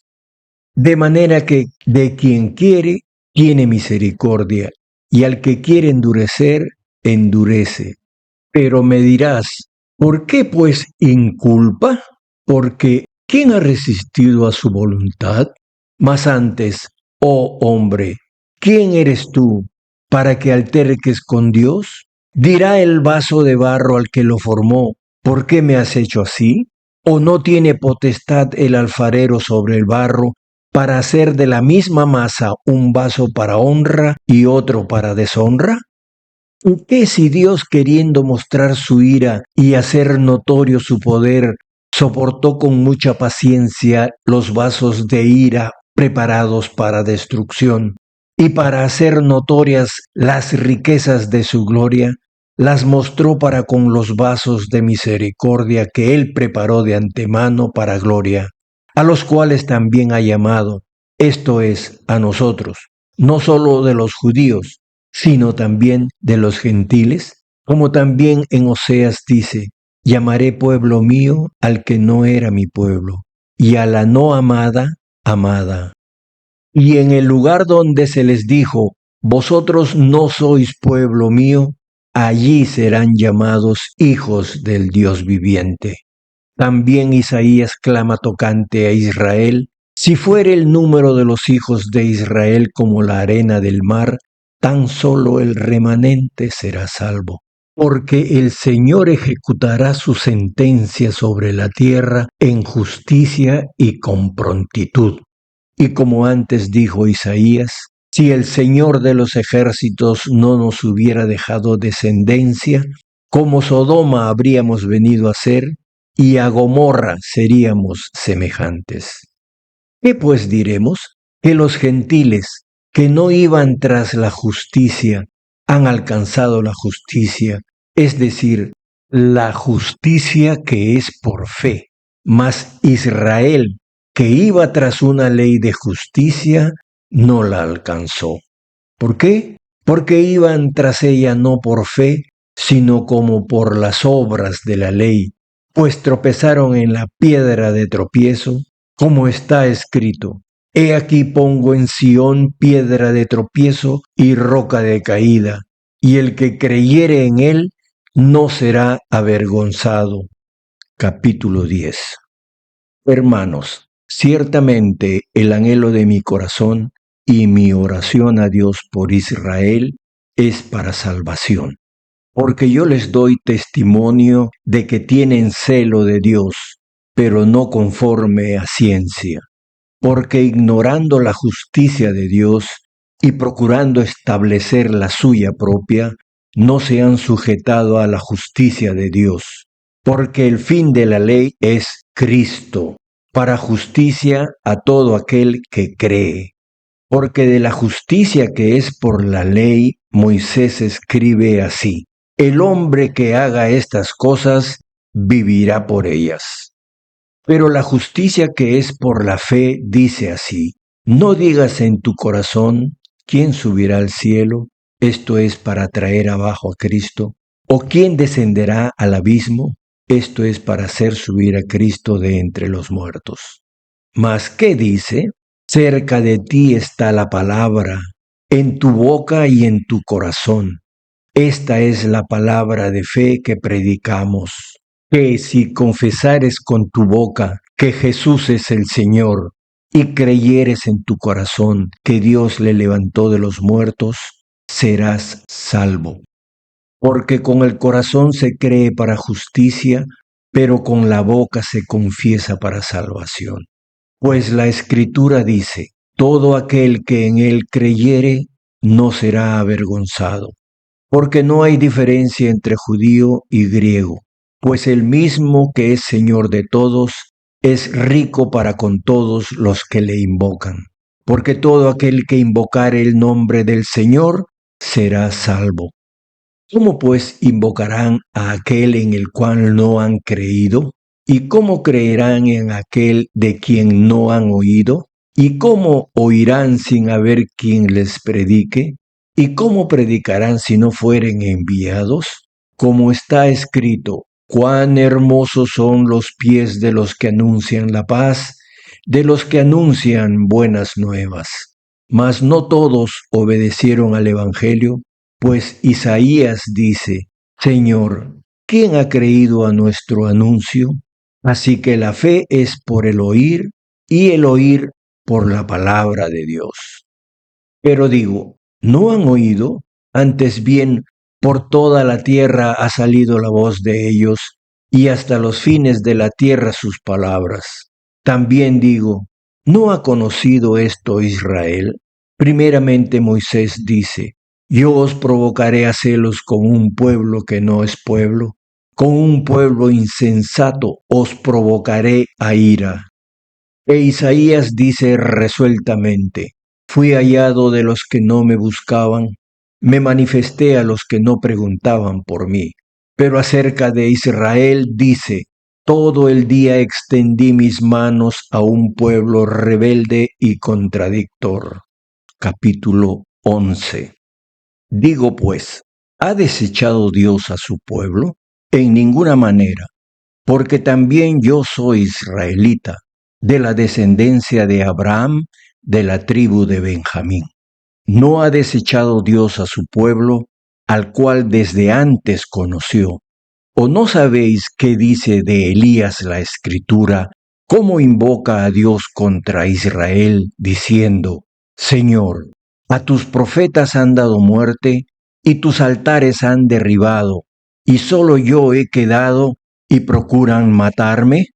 A: De manera que de quien quiere, tiene misericordia, y al que quiere endurecer, endurece. Pero me dirás: ¿por qué pues inculpa? Porque ¿quién ha resistido a su voluntad? Mas antes, oh hombre, ¿quién eres tú para que alterques con Dios? ¿Dirá el vaso de barro al que lo formó: ¿por qué me has hecho así? ¿O no tiene potestad el alfarero sobre el barro para hacer de la misma masa un vaso para honra y otro para deshonra? ¿Qué si Dios, queriendo mostrar su ira y hacer notorio su poder, soportó con mucha paciencia los vasos de ira preparados para destrucción, y para hacer notorias las riquezas de su gloria, las mostró para con los vasos de misericordia que él preparó de antemano para gloria, a los cuales también ha llamado, esto es, a nosotros, no solo de los judíos, sino también de los gentiles? Como también en Oseas dice: llamaré pueblo mío al que no era mi pueblo, y a la no amada, amada. Y en el lugar donde se les dijo: vosotros no sois pueblo mío, allí serán llamados hijos del Dios viviente. También Isaías clama tocante a Israel: si fuere el número de los hijos de Israel como la arena del mar, tan solo el remanente será salvo. Porque el Señor ejecutará su sentencia sobre la tierra en justicia y con prontitud. Y como antes dijo Isaías: si el Señor de los ejércitos no nos hubiera dejado descendencia, como Sodoma habríamos venido a ser, y a Gomorra seríamos semejantes. ¿Qué pues diremos? Que los gentiles que no iban tras la justicia han alcanzado la justicia, es decir, la justicia que es por fe. Mas Israel, que iba tras una ley de justicia, no la alcanzó. ¿Por qué? Porque iban tras ella no por fe, sino como por las obras de la ley, pues tropezaron en la piedra de tropiezo, como está escrito: He aquí pongo en Sión piedra de tropiezo y roca de caída, y el que creyere en él no será avergonzado. Capítulo 10. Hermanos, ciertamente el anhelo de mi corazón y mi oración a Dios por Israel es para salvación, porque yo les doy testimonio de que tienen celo de Dios, pero no conforme a ciencia, porque ignorando la justicia de Dios y procurando establecer la suya propia, no se han sujetado a la justicia de Dios, porque el fin de la ley es Cristo, para justicia a todo aquel que cree. Porque de la justicia que es por la ley, Moisés escribe así: el hombre que haga estas cosas vivirá por ellas. Pero la justicia que es por la fe dice así: no digas en tu corazón, ¿quién subirá al cielo? Esto es para traer abajo a Cristo. ¿O quién descenderá al abismo? Esto es para hacer subir a Cristo de entre los muertos. Mas, ¿qué dice? Cerca de ti está la palabra, en tu boca y en tu corazón. Esta es la palabra de fe que predicamos, que si confesares con tu boca que Jesús es el Señor y creyeres en tu corazón que Dios le levantó de los muertos, serás salvo. Porque con el corazón se cree para justicia, pero con la boca se confiesa para salvación. Pues la Escritura dice: todo aquel que en él creyere no será avergonzado. Porque no hay diferencia entre judío y griego, pues el mismo que es Señor de todos es rico para con todos los que le invocan. Porque todo aquel que invocare el nombre del Señor será salvo. ¿Cómo pues invocarán a aquel en el cual no han creído? ¿Y cómo creerán en aquel de quien no han oído? ¿Y cómo oirán sin haber quien les predique? ¿Y cómo predicarán si no fueren enviados? Como está escrito: cuán hermosos son los pies de los que anuncian la paz, de los que anuncian buenas nuevas. Mas no todos obedecieron al Evangelio, pues Isaías dice: Señor, ¿quién ha creído a nuestro anuncio? Así que la fe es por el oír, y el oír por la palabra de Dios. Pero digo, ¿no han oído? Antes bien, por toda la tierra ha salido la voz de ellos, y hasta los fines de la tierra sus palabras. También digo, ¿no ha conocido esto Israel? Primeramente Moisés dice: yo os provocaré a celos con un pueblo que no es pueblo, con un pueblo insensato os provocaré a ira. E Isaías dice resueltamente: fui hallado de los que no me buscaban, me manifesté a los que no preguntaban por mí. Pero acerca de Israel dice: todo el día extendí mis manos a un pueblo rebelde y contradictor. Capítulo 11. Digo pues, ¿ha desechado Dios a su pueblo? En ninguna manera, porque también yo soy israelita, de la descendencia de Abraham, de la tribu de Benjamín. ¿No ha desechado Dios a su pueblo, al cual desde antes conoció? ¿O no sabéis qué dice de Elías la Escritura, cómo invoca a Dios contra Israel, diciendo: Señor, a tus profetas han dado muerte, y tus altares han derribado, y solo yo he quedado, y procuran matarme?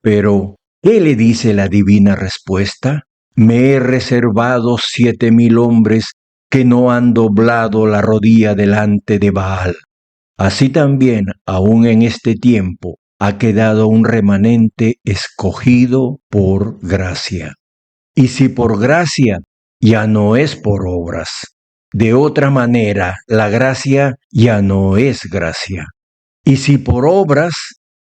A: Pero, ¿qué le dice la divina respuesta? Me he reservado 7,000 hombres que no han doblado la rodilla delante de Baal. Así también, aún en este tiempo, ha quedado un remanente escogido por gracia. Y si por gracia, ya no es por obras. De otra manera, la gracia ya no es gracia. Y si por obras,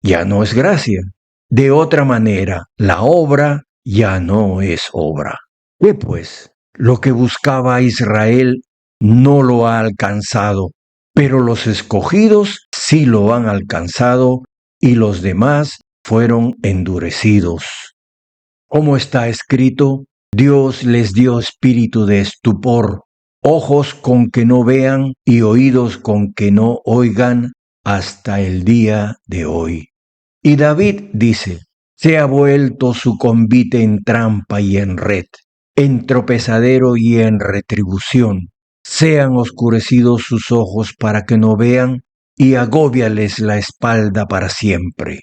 A: ya no es gracia. De otra manera, la obra ya no es obra. ¿Qué pues? Lo que buscaba Israel no lo ha alcanzado, pero los escogidos sí lo han alcanzado y los demás fueron endurecidos. Como está escrito, Dios les dio espíritu de estupor, ojos con que no vean y oídos con que no oigan hasta el día de hoy. Y David dice, se ha vuelto su convite en trampa y en red, en tropezadero y en retribución. Sean oscurecidos sus ojos para que no vean y agóbiales la espalda para siempre.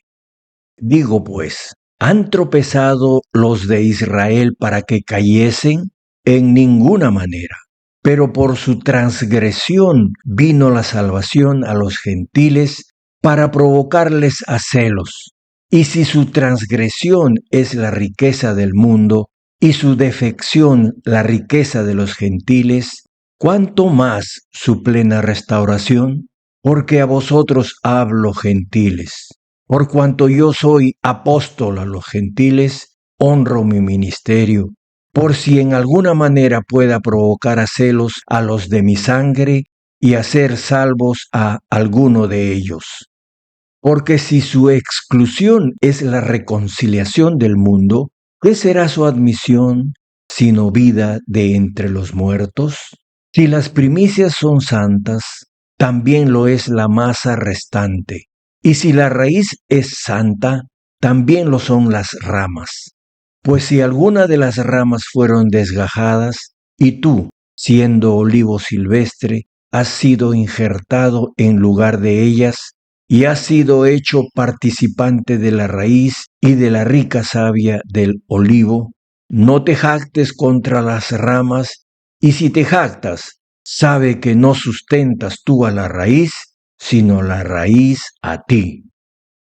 A: Digo pues, ¿han tropezado los de Israel para que cayesen? En ninguna manera. Pero por su transgresión vino la salvación a los gentiles para provocarles a celos. Y si su transgresión es la riqueza del mundo y su defección la riqueza de los gentiles, ¿cuánto más su plena restauración? Porque a vosotros hablo, gentiles. Por cuanto yo soy apóstol a los gentiles, honro mi ministerio, por si en alguna manera pueda provocar a celos a los de mi sangre y hacer salvos a alguno de ellos. Porque si su exclusión es la reconciliación del mundo, ¿qué será su admisión sino vida de entre los muertos? Si las primicias son santas, también lo es la masa restante. Y si la raíz es santa, también lo son las ramas. Pues si alguna de las ramas fueron desgajadas, y tú, siendo olivo silvestre, has sido injertado en lugar de ellas, y has sido hecho participante de la raíz y de la rica savia del olivo, no te jactes contra las ramas, y si te jactas, sabe que no sustentas tú a la raíz, sino la raíz a ti.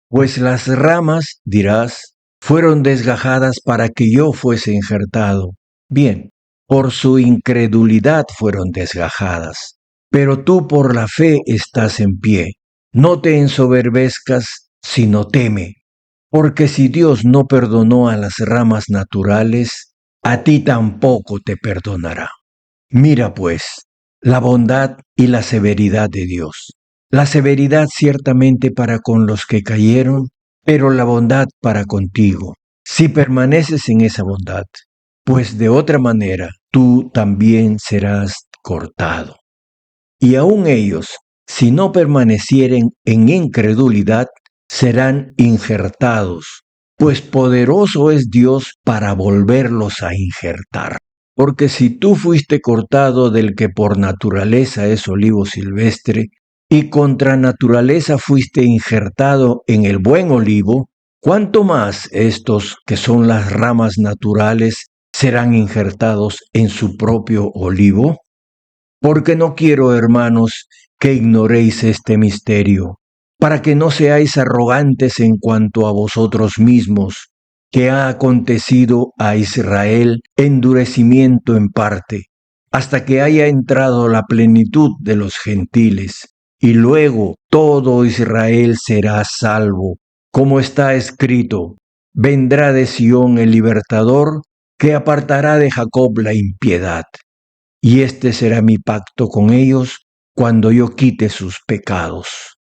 A: Pues las ramas, dirás, fueron desgajadas para que yo fuese injertado. Bien, por su incredulidad fueron desgajadas, pero tú por la fe estás en pie. No te ensoberbezcas, sino teme, porque si Dios no perdonó a las ramas naturales, a ti tampoco te perdonará. Mira pues, la bondad y la severidad de Dios. La severidad ciertamente para con los que cayeron, pero la bondad para contigo, si permaneces en esa bondad, pues de otra manera tú también serás cortado. Y aun ellos, si no permanecieren en incredulidad, serán injertados, pues poderoso es Dios para volverlos a injertar. Porque si tú fuiste cortado del que por naturaleza es olivo silvestre, y contra naturaleza fuiste injertado en el buen olivo, ¿cuánto más estos que son las ramas naturales serán injertados en su propio olivo? Porque no quiero, hermanos, que ignoréis este misterio, para que no seáis arrogantes en cuanto a vosotros mismos, que ha acontecido a Israel endurecimiento en parte, hasta que haya entrado la plenitud de los gentiles, y luego todo Israel será salvo, como está escrito, vendrá de Sión el libertador, que apartará de Jacob la impiedad. Y este será mi pacto con ellos cuando yo quite sus pecados.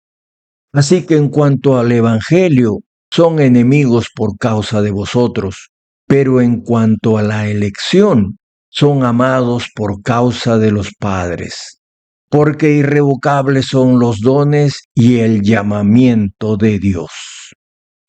A: Así que en cuanto al Evangelio, son enemigos por causa de vosotros, pero en cuanto a la elección, son amados por causa de los padres. Porque irrevocables son los dones y el llamamiento de Dios.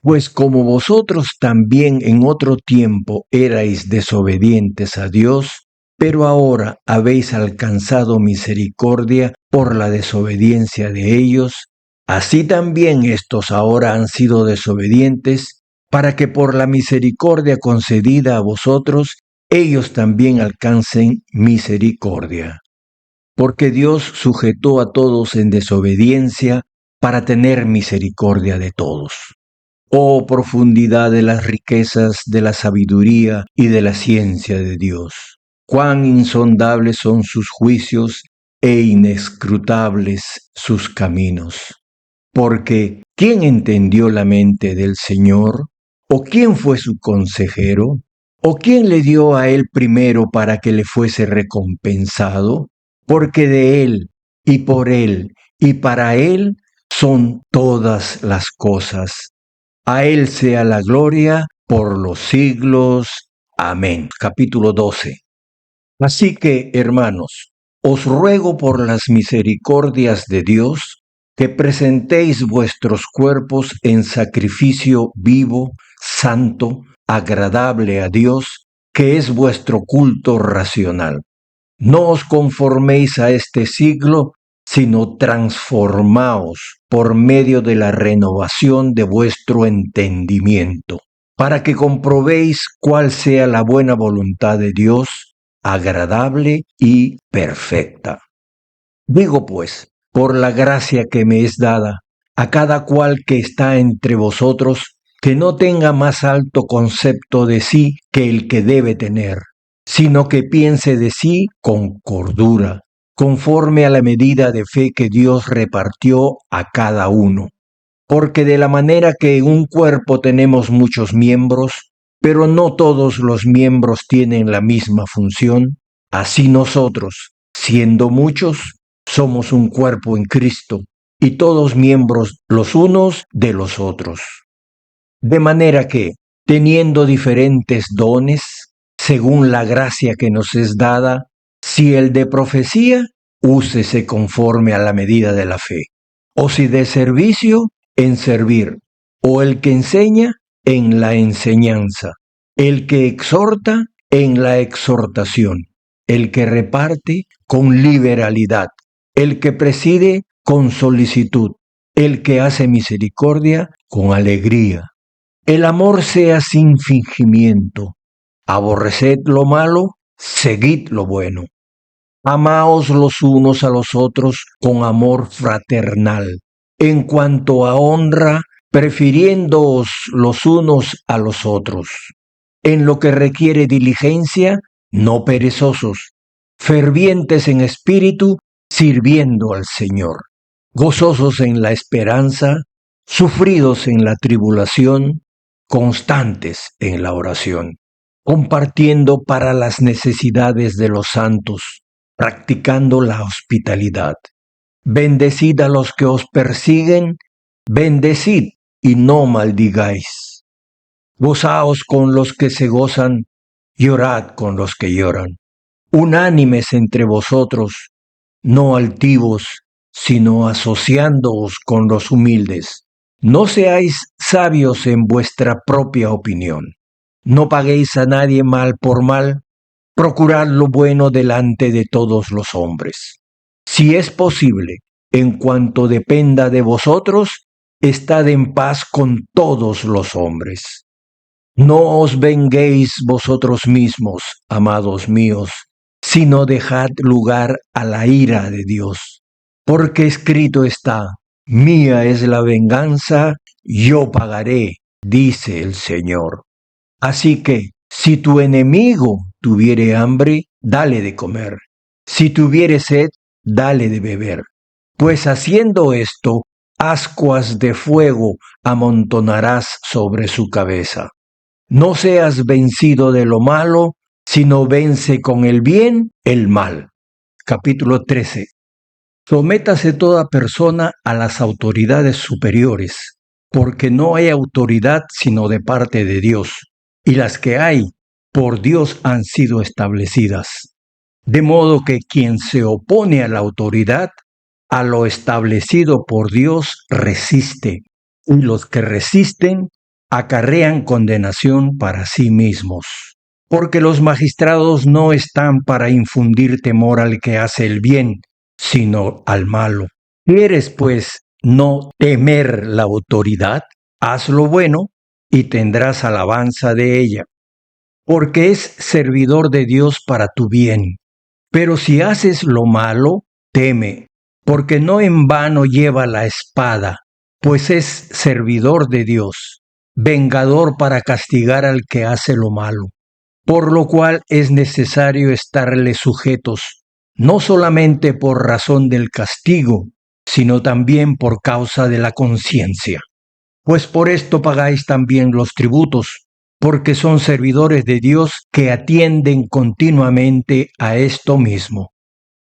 A: Pues como vosotros también en otro tiempo erais desobedientes a Dios, pero ahora habéis alcanzado misericordia por la desobediencia de ellos, así también estos ahora han sido desobedientes, para que por la misericordia concedida a vosotros, ellos también alcancen misericordia. Porque Dios sujetó a todos en desobediencia para tener misericordia de todos. Oh profundidad de las riquezas de la sabiduría y de la ciencia de Dios. Cuán insondables son sus juicios e inescrutables sus caminos. Porque ¿quién entendió la mente del Señor? ¿O quién fue su consejero? ¿O quién le dio a él primero para que le fuese recompensado? Porque de él, y por él, y para él son todas las cosas. A él sea la gloria por los siglos. Amén. Capítulo 12. Así que, hermanos, os ruego por las misericordias de Dios que presentéis vuestros cuerpos en sacrificio vivo, santo, agradable a Dios, que es vuestro culto racional. No os conforméis a este siglo, sino transformaos por medio de la renovación de vuestro entendimiento, para que comprobéis cuál sea la buena voluntad de Dios, agradable y perfecta. Digo pues, por la gracia que me es dada, a cada cual que está entre vosotros, que no tenga más alto concepto de sí que el que debe tener, sino que piense de sí con cordura, conforme a la medida de fe que Dios repartió a cada uno. Porque de la manera que en un cuerpo tenemos muchos miembros, pero no todos los miembros tienen la misma función, así nosotros, siendo muchos, somos un cuerpo en Cristo, y todos miembros los unos de los otros. De manera que, teniendo diferentes dones, según la gracia que nos es dada, si el de profecía, úsese conforme a la medida de la fe, o si de servicio, en servir, o el que enseña, en la enseñanza, el que exhorta, en la exhortación, el que reparte, con liberalidad, el que preside, con solicitud, el que hace misericordia, con alegría. El amor sea sin fingimiento. Aborreced lo malo, seguid lo bueno. Amaos los unos a los otros con amor fraternal. En cuanto a honra, prefiriéndoos los unos a los otros. En lo que requiere diligencia, no perezosos, fervientes en espíritu, sirviendo al Señor, gozosos en la esperanza, sufridos en la tribulación, constantes en la oración, compartiendo para las necesidades de los santos, practicando la hospitalidad. Bendecid a los que os persiguen, bendecid y no maldigáis. Gozaos con los que se gozan, llorad con los que lloran. Unánimes entre vosotros, no altivos, sino asociándoos con los humildes. No seáis sabios en vuestra propia opinión. No paguéis a nadie mal por mal. Procurad lo bueno delante de todos los hombres. Si es posible, en cuanto dependa de vosotros, estad en paz con todos los hombres. No os venguéis vosotros mismos, amados míos, sino dejad lugar a la ira de Dios. Porque escrito está, mía es la venganza, yo pagaré, dice el Señor. Así que, si tu enemigo tuviere hambre, dale de comer. Si tuviere sed, dale de beber. Pues haciendo esto, ascuas de fuego amontonarás sobre su cabeza. No seas vencido de lo malo, sino vence con el bien el mal. Capítulo 13. Sométase toda persona a las autoridades superiores, porque no hay autoridad sino de parte de Dios, y las que hay, por Dios han sido establecidas. De modo que quien se opone a la autoridad, a lo establecido por Dios resiste, y los que resisten acarrean condenación para sí mismos. Porque los magistrados no están para infundir temor al que hace el bien, sino al malo. ¿Quieres, pues, no temer la autoridad? Haz lo bueno y tendrás alabanza de ella, porque es servidor de Dios para tu bien. Pero si haces lo malo, teme, porque no en vano lleva la espada, pues es servidor de Dios. vengador para castigar al que hace lo malo, por lo cual es necesario estarle sujetos, no solamente por razón del castigo, sino también por causa de la conciencia. Pues por esto pagáis también los tributos, porque son servidores de Dios que atienden continuamente a esto mismo.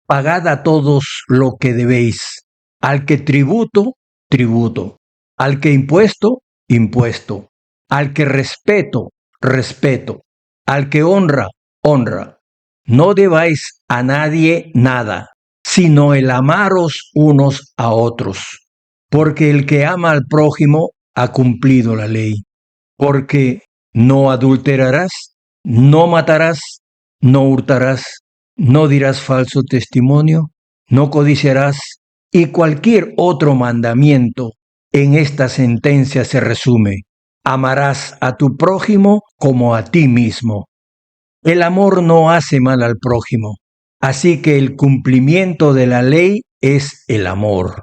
A: Pagad a todos lo que debéis, al que tributo, tributo, al que impuesto, impuesto, al que respeto, respeto, al que honra, honra. No debáis a nadie nada, sino el amaros unos a otros, porque el que ama al prójimo ha cumplido la ley. Porque no adulterarás, no matarás, no hurtarás, no dirás falso testimonio, no codiciarás, y cualquier otro mandamiento en esta sentencia se resume: amarás a tu prójimo como a ti mismo. El amor no hace mal al prójimo, así que el cumplimiento de la ley es el amor.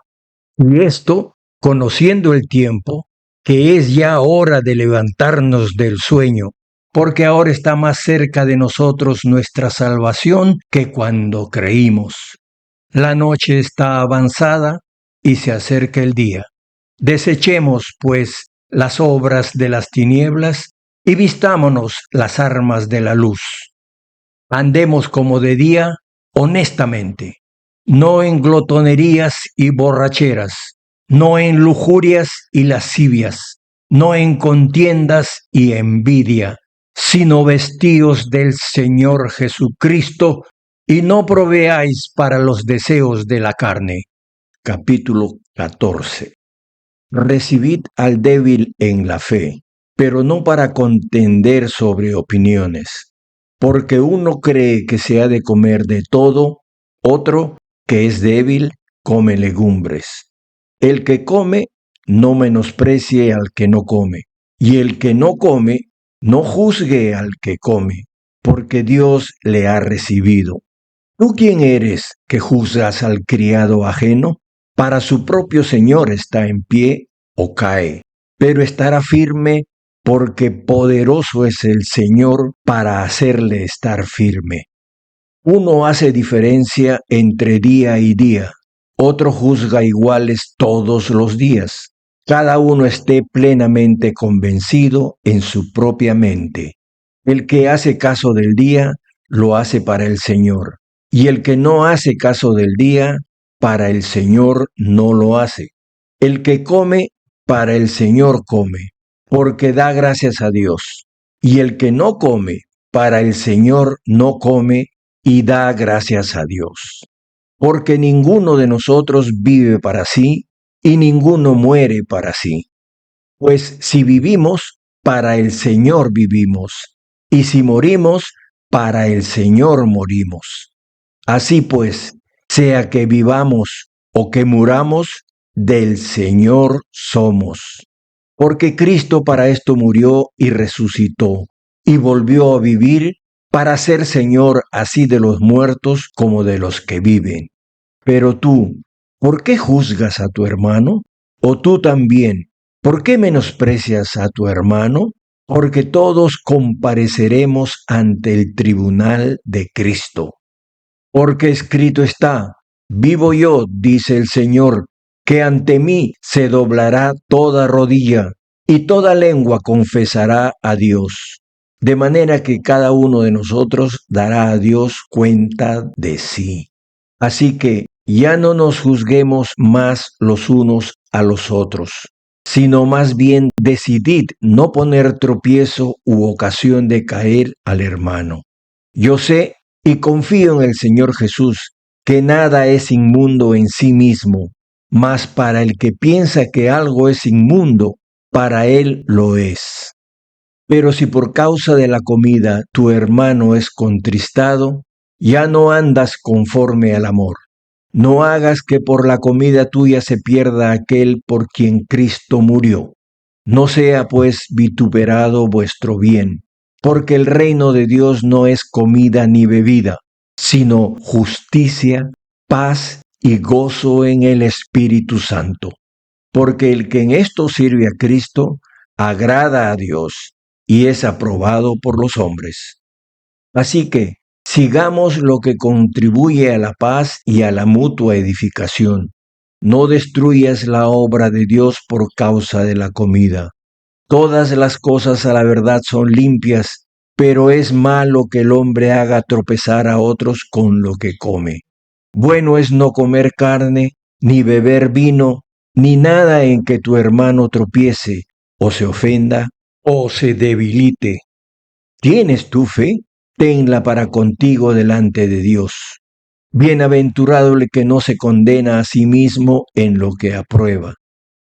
A: Y esto, conociendo el tiempo, que es ya hora de levantarnos del sueño, porque ahora está más cerca de nosotros nuestra salvación que cuando creímos. La noche está avanzada y se acerca el día. Desechemos, pues, las obras de las tinieblas y vistámonos las armas de la luz. Andemos como de día, honestamente, no en glotonerías y borracheras, no en lujurias y lascivias, no en contiendas y envidia, sino vestíos del Señor Jesucristo y no proveáis para los deseos de la carne. Capítulo 14. Recibid al débil en la fe, pero no para contender sobre opiniones, porque uno cree que se ha de comer de todo, otro, que es débil, come legumbres. El que come, no menosprecie al que no come, y el que no come, no juzgue al que come, porque Dios le ha recibido. ¿Tú quién eres que juzgas al criado ajeno? Para su propio Señor está en pie o cae, pero estará firme porque poderoso es el Señor para hacerle estar firme. Uno hace diferencia entre día y día, otro juzga iguales todos los días. Cada uno esté plenamente convencido en su propia mente. El que hace caso del día, lo hace para el Señor, y el que no hace caso del día, para el Señor no lo hace. El que come, para el Señor come, porque da gracias a Dios. Y el que no come, para el Señor no come, y da gracias a Dios. Porque ninguno de nosotros vive para sí, y ninguno muere para sí. Pues si vivimos, para el Señor vivimos, y si morimos, para el Señor morimos. Así pues, sea que vivamos o que muramos, del Señor somos. Porque Cristo para esto murió y resucitó, y volvió a vivir para ser Señor así de los muertos como de los que viven. Pero tú, ¿por qué juzgas a tu hermano? ¿O tú también, por qué menosprecias a tu hermano? Porque todos compareceremos ante el tribunal de Cristo. Porque escrito está: vivo yo, dice el Señor, que ante mí se doblará toda rodilla y toda lengua confesará a Dios. De manera que cada uno de nosotros dará a Dios cuenta de sí. Así que ya no nos juzguemos más los unos a los otros, sino más bien decidid no poner tropiezo u ocasión de caer al hermano. Yo sé y confío en el Señor Jesús, que nada es inmundo en sí mismo, mas para el que piensa que algo es inmundo, para él lo es. Pero si por causa de la comida tu hermano es contristado, ya no andas conforme al amor. No hagas que por la comida tuya se pierda aquel por quien Cristo murió. No sea pues vituperado vuestro bien, porque el reino de Dios no es comida ni bebida, sino justicia, paz y gozo en el Espíritu Santo. Porque el que en esto sirve a Cristo, agrada a Dios y es aprobado por los hombres. Así que sigamos lo que contribuye a la paz y a la mutua edificación. No destruyas la obra de Dios por causa de la comida. Todas las cosas a la verdad son limpias, pero es malo que el hombre haga tropezar a otros con lo que come. Bueno es no comer carne, ni beber vino, ni nada en que tu hermano tropiece, o se ofenda, o se debilite. ¿Tienes tu fe? Tenla para contigo delante de Dios. Bienaventurado el que no se condena a sí mismo en lo que aprueba.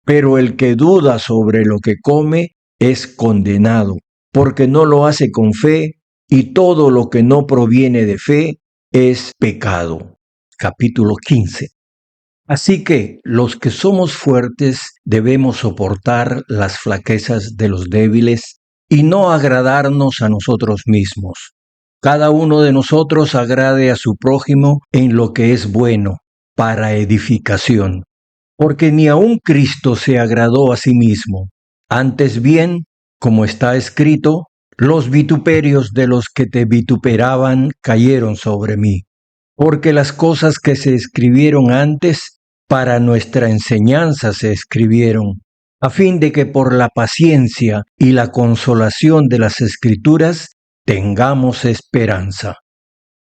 A: Pero el que duda sobre lo que come es condenado, porque no lo hace con fe, y todo lo que no proviene de fe es pecado. Capítulo 15. Así que los que somos fuertes debemos soportar las flaquezas de los débiles y no agradarnos a nosotros mismos. Cada uno de nosotros agrade a su prójimo en lo que es bueno, para edificación. Porque ni aun Cristo se agradó a sí mismo. Antes bien, como está escrito, los vituperios de los que te vituperaban cayeron sobre mí. Porque las cosas que se escribieron antes, para nuestra enseñanza se escribieron, a fin de que por la paciencia y la consolación de las Escrituras tengamos esperanza.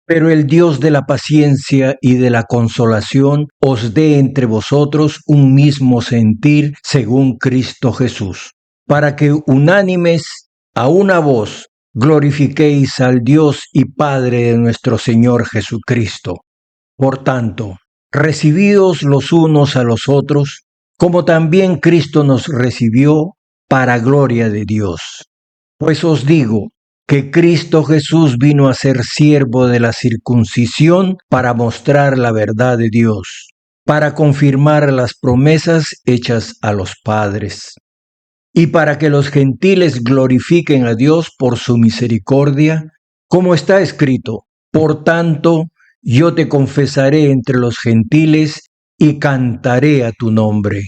A: Pero el Dios de la paciencia y de la consolación os dé entre vosotros un mismo sentir según Cristo Jesús, para que unánimes a una voz glorifiquéis al Dios y Padre de nuestro Señor Jesucristo. Por tanto, recibíos los unos a los otros, como también Cristo nos recibió para gloria de Dios. Pues os digo, que Cristo Jesús vino a ser siervo de la circuncisión para mostrar la verdad de Dios, para confirmar las promesas hechas a los padres, y para que los gentiles glorifiquen a Dios por su misericordia, como está escrito, por tanto, yo te confesaré entre los gentiles y cantaré a tu nombre.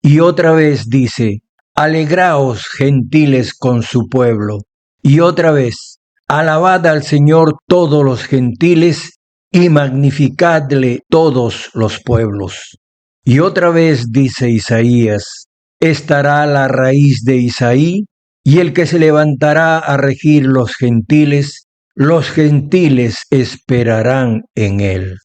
A: Y otra vez dice, alegraos gentiles con su pueblo. Y otra vez, alabad al Señor todos los gentiles y magnificadle todos los pueblos. Y otra vez dice Isaías, estará la raíz de Isaí y el que se levantará a regir los gentiles esperarán en él.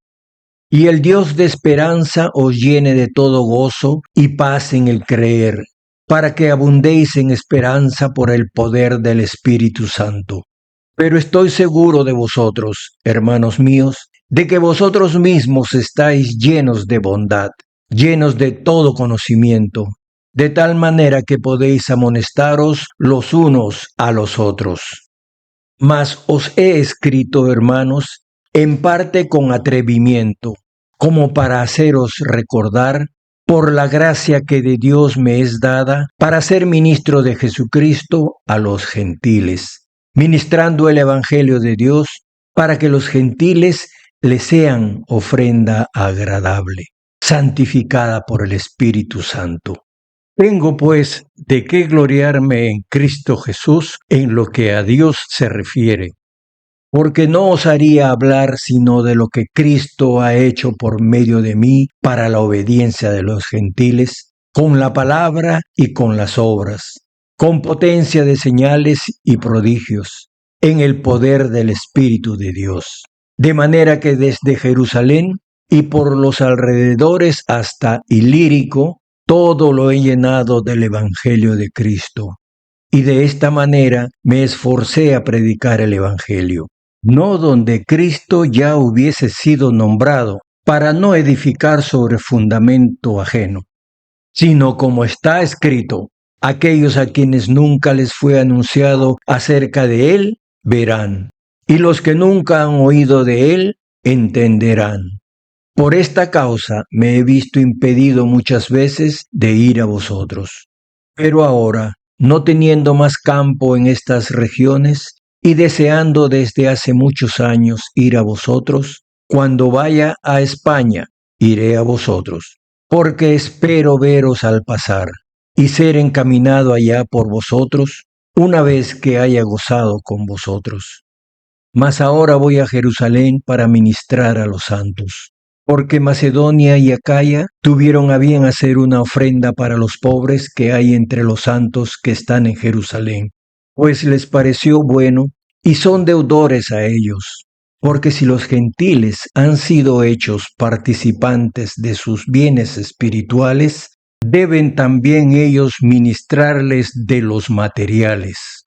A: Y el Dios de esperanza os llene de todo gozo y paz en el creer, para que abundéis en esperanza por el poder del Espíritu Santo. Pero estoy seguro de vosotros, hermanos míos, de que vosotros mismos estáis llenos de bondad, llenos de todo conocimiento, de tal manera que podéis amonestaros los unos a los otros. Mas os he escrito, hermanos, en parte con atrevimiento, como para haceros recordar, por la gracia que de Dios me es dada, para ser ministro de Jesucristo a los gentiles, ministrando el Evangelio de Dios, para que los gentiles le sean ofrenda agradable, santificada por el Espíritu Santo. Tengo pues de qué gloriarme en Cristo Jesús en lo que a Dios se refiere, porque no osaría hablar sino de lo que Cristo ha hecho por medio de mí para la obediencia de los gentiles, con la palabra y con las obras, con potencia de señales y prodigios, en el poder del Espíritu de Dios. De manera que desde Jerusalén y por los alrededores hasta Ilírico, todo lo he llenado del Evangelio de Cristo. Y de esta manera me esforcé a predicar el Evangelio, no donde Cristo ya hubiese sido nombrado, para no edificar sobre fundamento ajeno, sino como está escrito, aquellos a quienes nunca les fue anunciado acerca de él, verán, y los que nunca han oído de él, entenderán. Por esta causa me he visto impedido muchas veces de ir a vosotros. Pero ahora, no teniendo más campo en estas regiones y deseando desde hace muchos años ir a vosotros, cuando vaya a España, iré a vosotros, porque espero veros al pasar, y ser encaminado allá por vosotros, una vez que haya gozado con vosotros. Mas ahora voy a Jerusalén para ministrar a los santos, porque Macedonia y Acaya tuvieron a bien hacer una ofrenda para los pobres que hay entre los santos que están en Jerusalén, pues les pareció bueno y son deudores a ellos. Porque si los gentiles han sido hechos participantes de sus bienes espirituales, deben también ellos ministrarles de los materiales.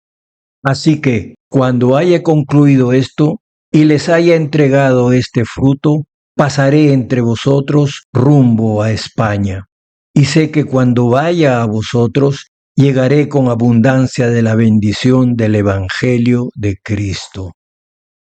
A: Así que, cuando haya concluido esto y les haya entregado este fruto, pasaré entre vosotros rumbo a España. Y sé que cuando vaya a vosotros, llegaré con abundancia de la bendición del Evangelio de Cristo.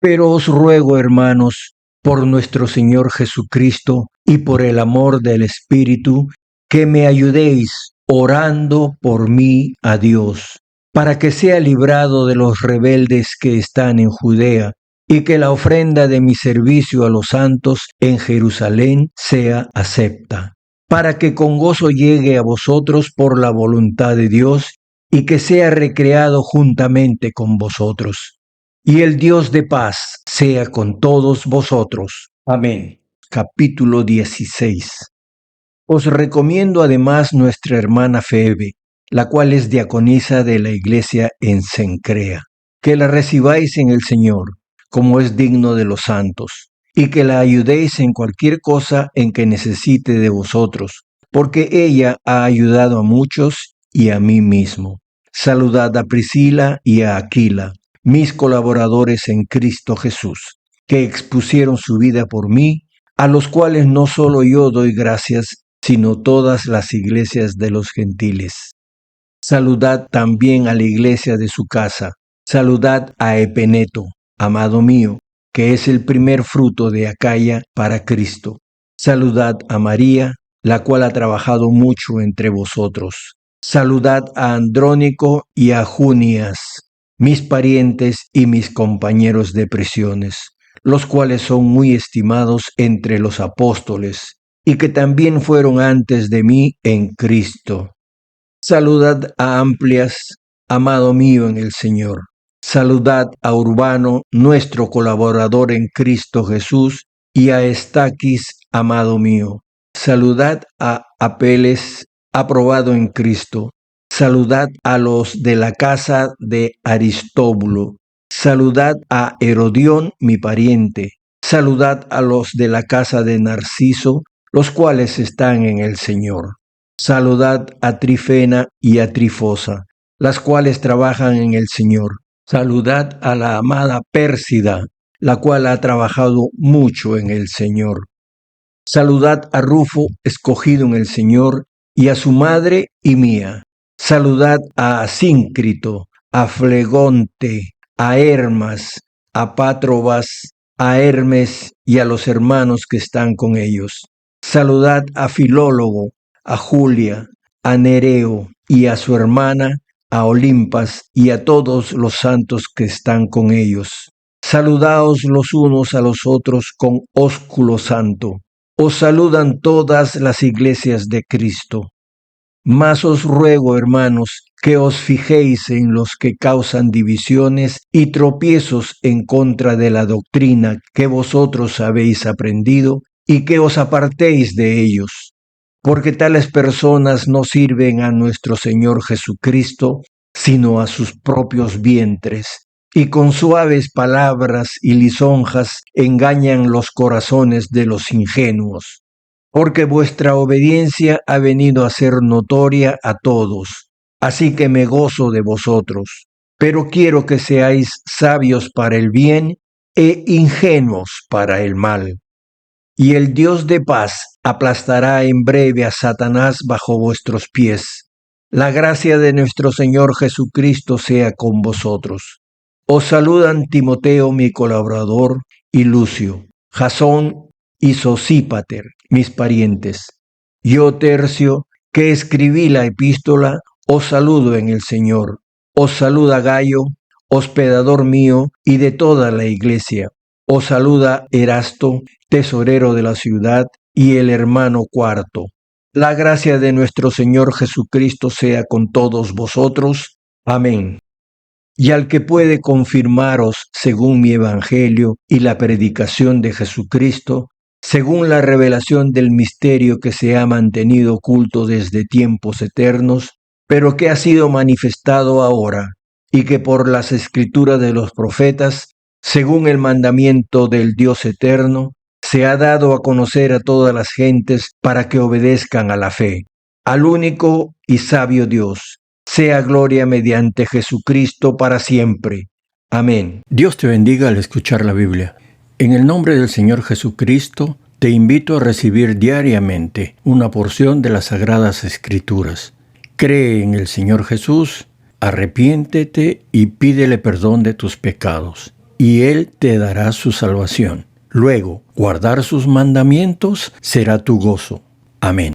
A: Pero os ruego, hermanos, por nuestro Señor Jesucristo y por el amor del Espíritu, que me ayudéis orando por mí a Dios, para que sea librado de los rebeldes que están en Judea, y que la ofrenda de mi servicio a los santos en Jerusalén sea acepta, para que con gozo llegue a vosotros por la voluntad de Dios, y que sea recreado juntamente con vosotros. Y el Dios de paz sea con todos vosotros. Amén. Capítulo 16. Os recomiendo además nuestra hermana Febe, la cual es diaconisa de la iglesia en Cencrea, que la recibáis en el Señor, como es digno de los santos, y que la ayudéis en cualquier cosa en que necesite de vosotros, porque ella ha ayudado a muchos y a mí mismo. Saludad a Priscila y a Aquila, mis colaboradores en Cristo Jesús, que expusieron su vida por mí, a los cuales no solo yo doy gracias, sino todas las iglesias de los gentiles. Saludad también a la iglesia de su casa. Saludad a Epeneto, amado mío, que es el primer fruto de Acaya para Cristo. Saludad a María, la cual ha trabajado mucho entre vosotros. Saludad a Andrónico y a Junias, mis parientes y mis compañeros de prisiones, los cuales son muy estimados entre los apóstoles, y que también fueron antes de mí en Cristo. Saludad a Amplias, amado mío en el Señor. Saludad a Urbano, nuestro colaborador en Cristo Jesús, y a Estaquis, amado mío. Saludad a Apeles, aprobado en Cristo. Saludad a los de la casa de Aristóbulo. Saludad a Herodión, mi pariente. Saludad a los de la casa de Narciso, los cuales están en el Señor. Saludad a Trifena y a Trifosa, las cuales trabajan en el Señor. Saludad a la amada Pérsida, la cual ha trabajado mucho en el Señor. Saludad a Rufo, escogido en el Señor, y a su madre y mía. Saludad a Asíncrito, a Flegonte, a Hermas, a Pátrobas, a Hermes y a los hermanos que están con ellos. Saludad a Filólogo, a Julia, a Nereo y a su hermana, a Olimpas y a todos los santos que están con ellos. Saludaos los unos a los otros con ósculo santo. Os saludan todas las iglesias de Cristo. Mas os ruego, hermanos, que os fijéis en los que causan divisiones y tropiezos en contra de la doctrina que vosotros habéis aprendido, y que os apartéis de ellos, porque tales personas no sirven a nuestro Señor Jesucristo, sino a sus propios vientres, y con suaves palabras y lisonjas engañan los corazones de los ingenuos. Porque vuestra obediencia ha venido a ser notoria a todos, así que me gozo de vosotros. Pero quiero que seáis sabios para el bien e ingenuos para el mal. Y el Dios de paz aplastará en breve a Satanás bajo vuestros pies. La gracia de nuestro Señor Jesucristo sea con vosotros. Os saludan Timoteo, mi colaborador, y Lucio, Jasón y Sosípater, mis parientes. Yo, Tercio, que escribí la epístola, os saludo en el Señor. Os saluda Gayo, hospedador mío y de toda la iglesia. Os saluda Erasto, tesorero de la ciudad, y el hermano Cuarto. La gracia de nuestro Señor Jesucristo sea con todos vosotros. Amén. Y al que puede confirmaros según mi evangelio y la predicación de Jesucristo, según la revelación del misterio que se ha mantenido oculto desde tiempos eternos, pero que ha sido manifestado ahora, y que por las escrituras de los profetas, según el mandamiento del Dios eterno, se ha dado a conocer a todas las gentes para que obedezcan a la fe, al único y sabio Dios. Sea gloria mediante Jesucristo para siempre. Amén. Dios te bendiga al escuchar la Biblia. En el nombre del Señor Jesucristo, te invito a recibir diariamente una porción de las Sagradas Escrituras. Cree en el Señor Jesús, arrepiéntete y pídele perdón de tus pecados, y Él te dará su salvación. Luego, guardar sus mandamientos será tu gozo. Amén.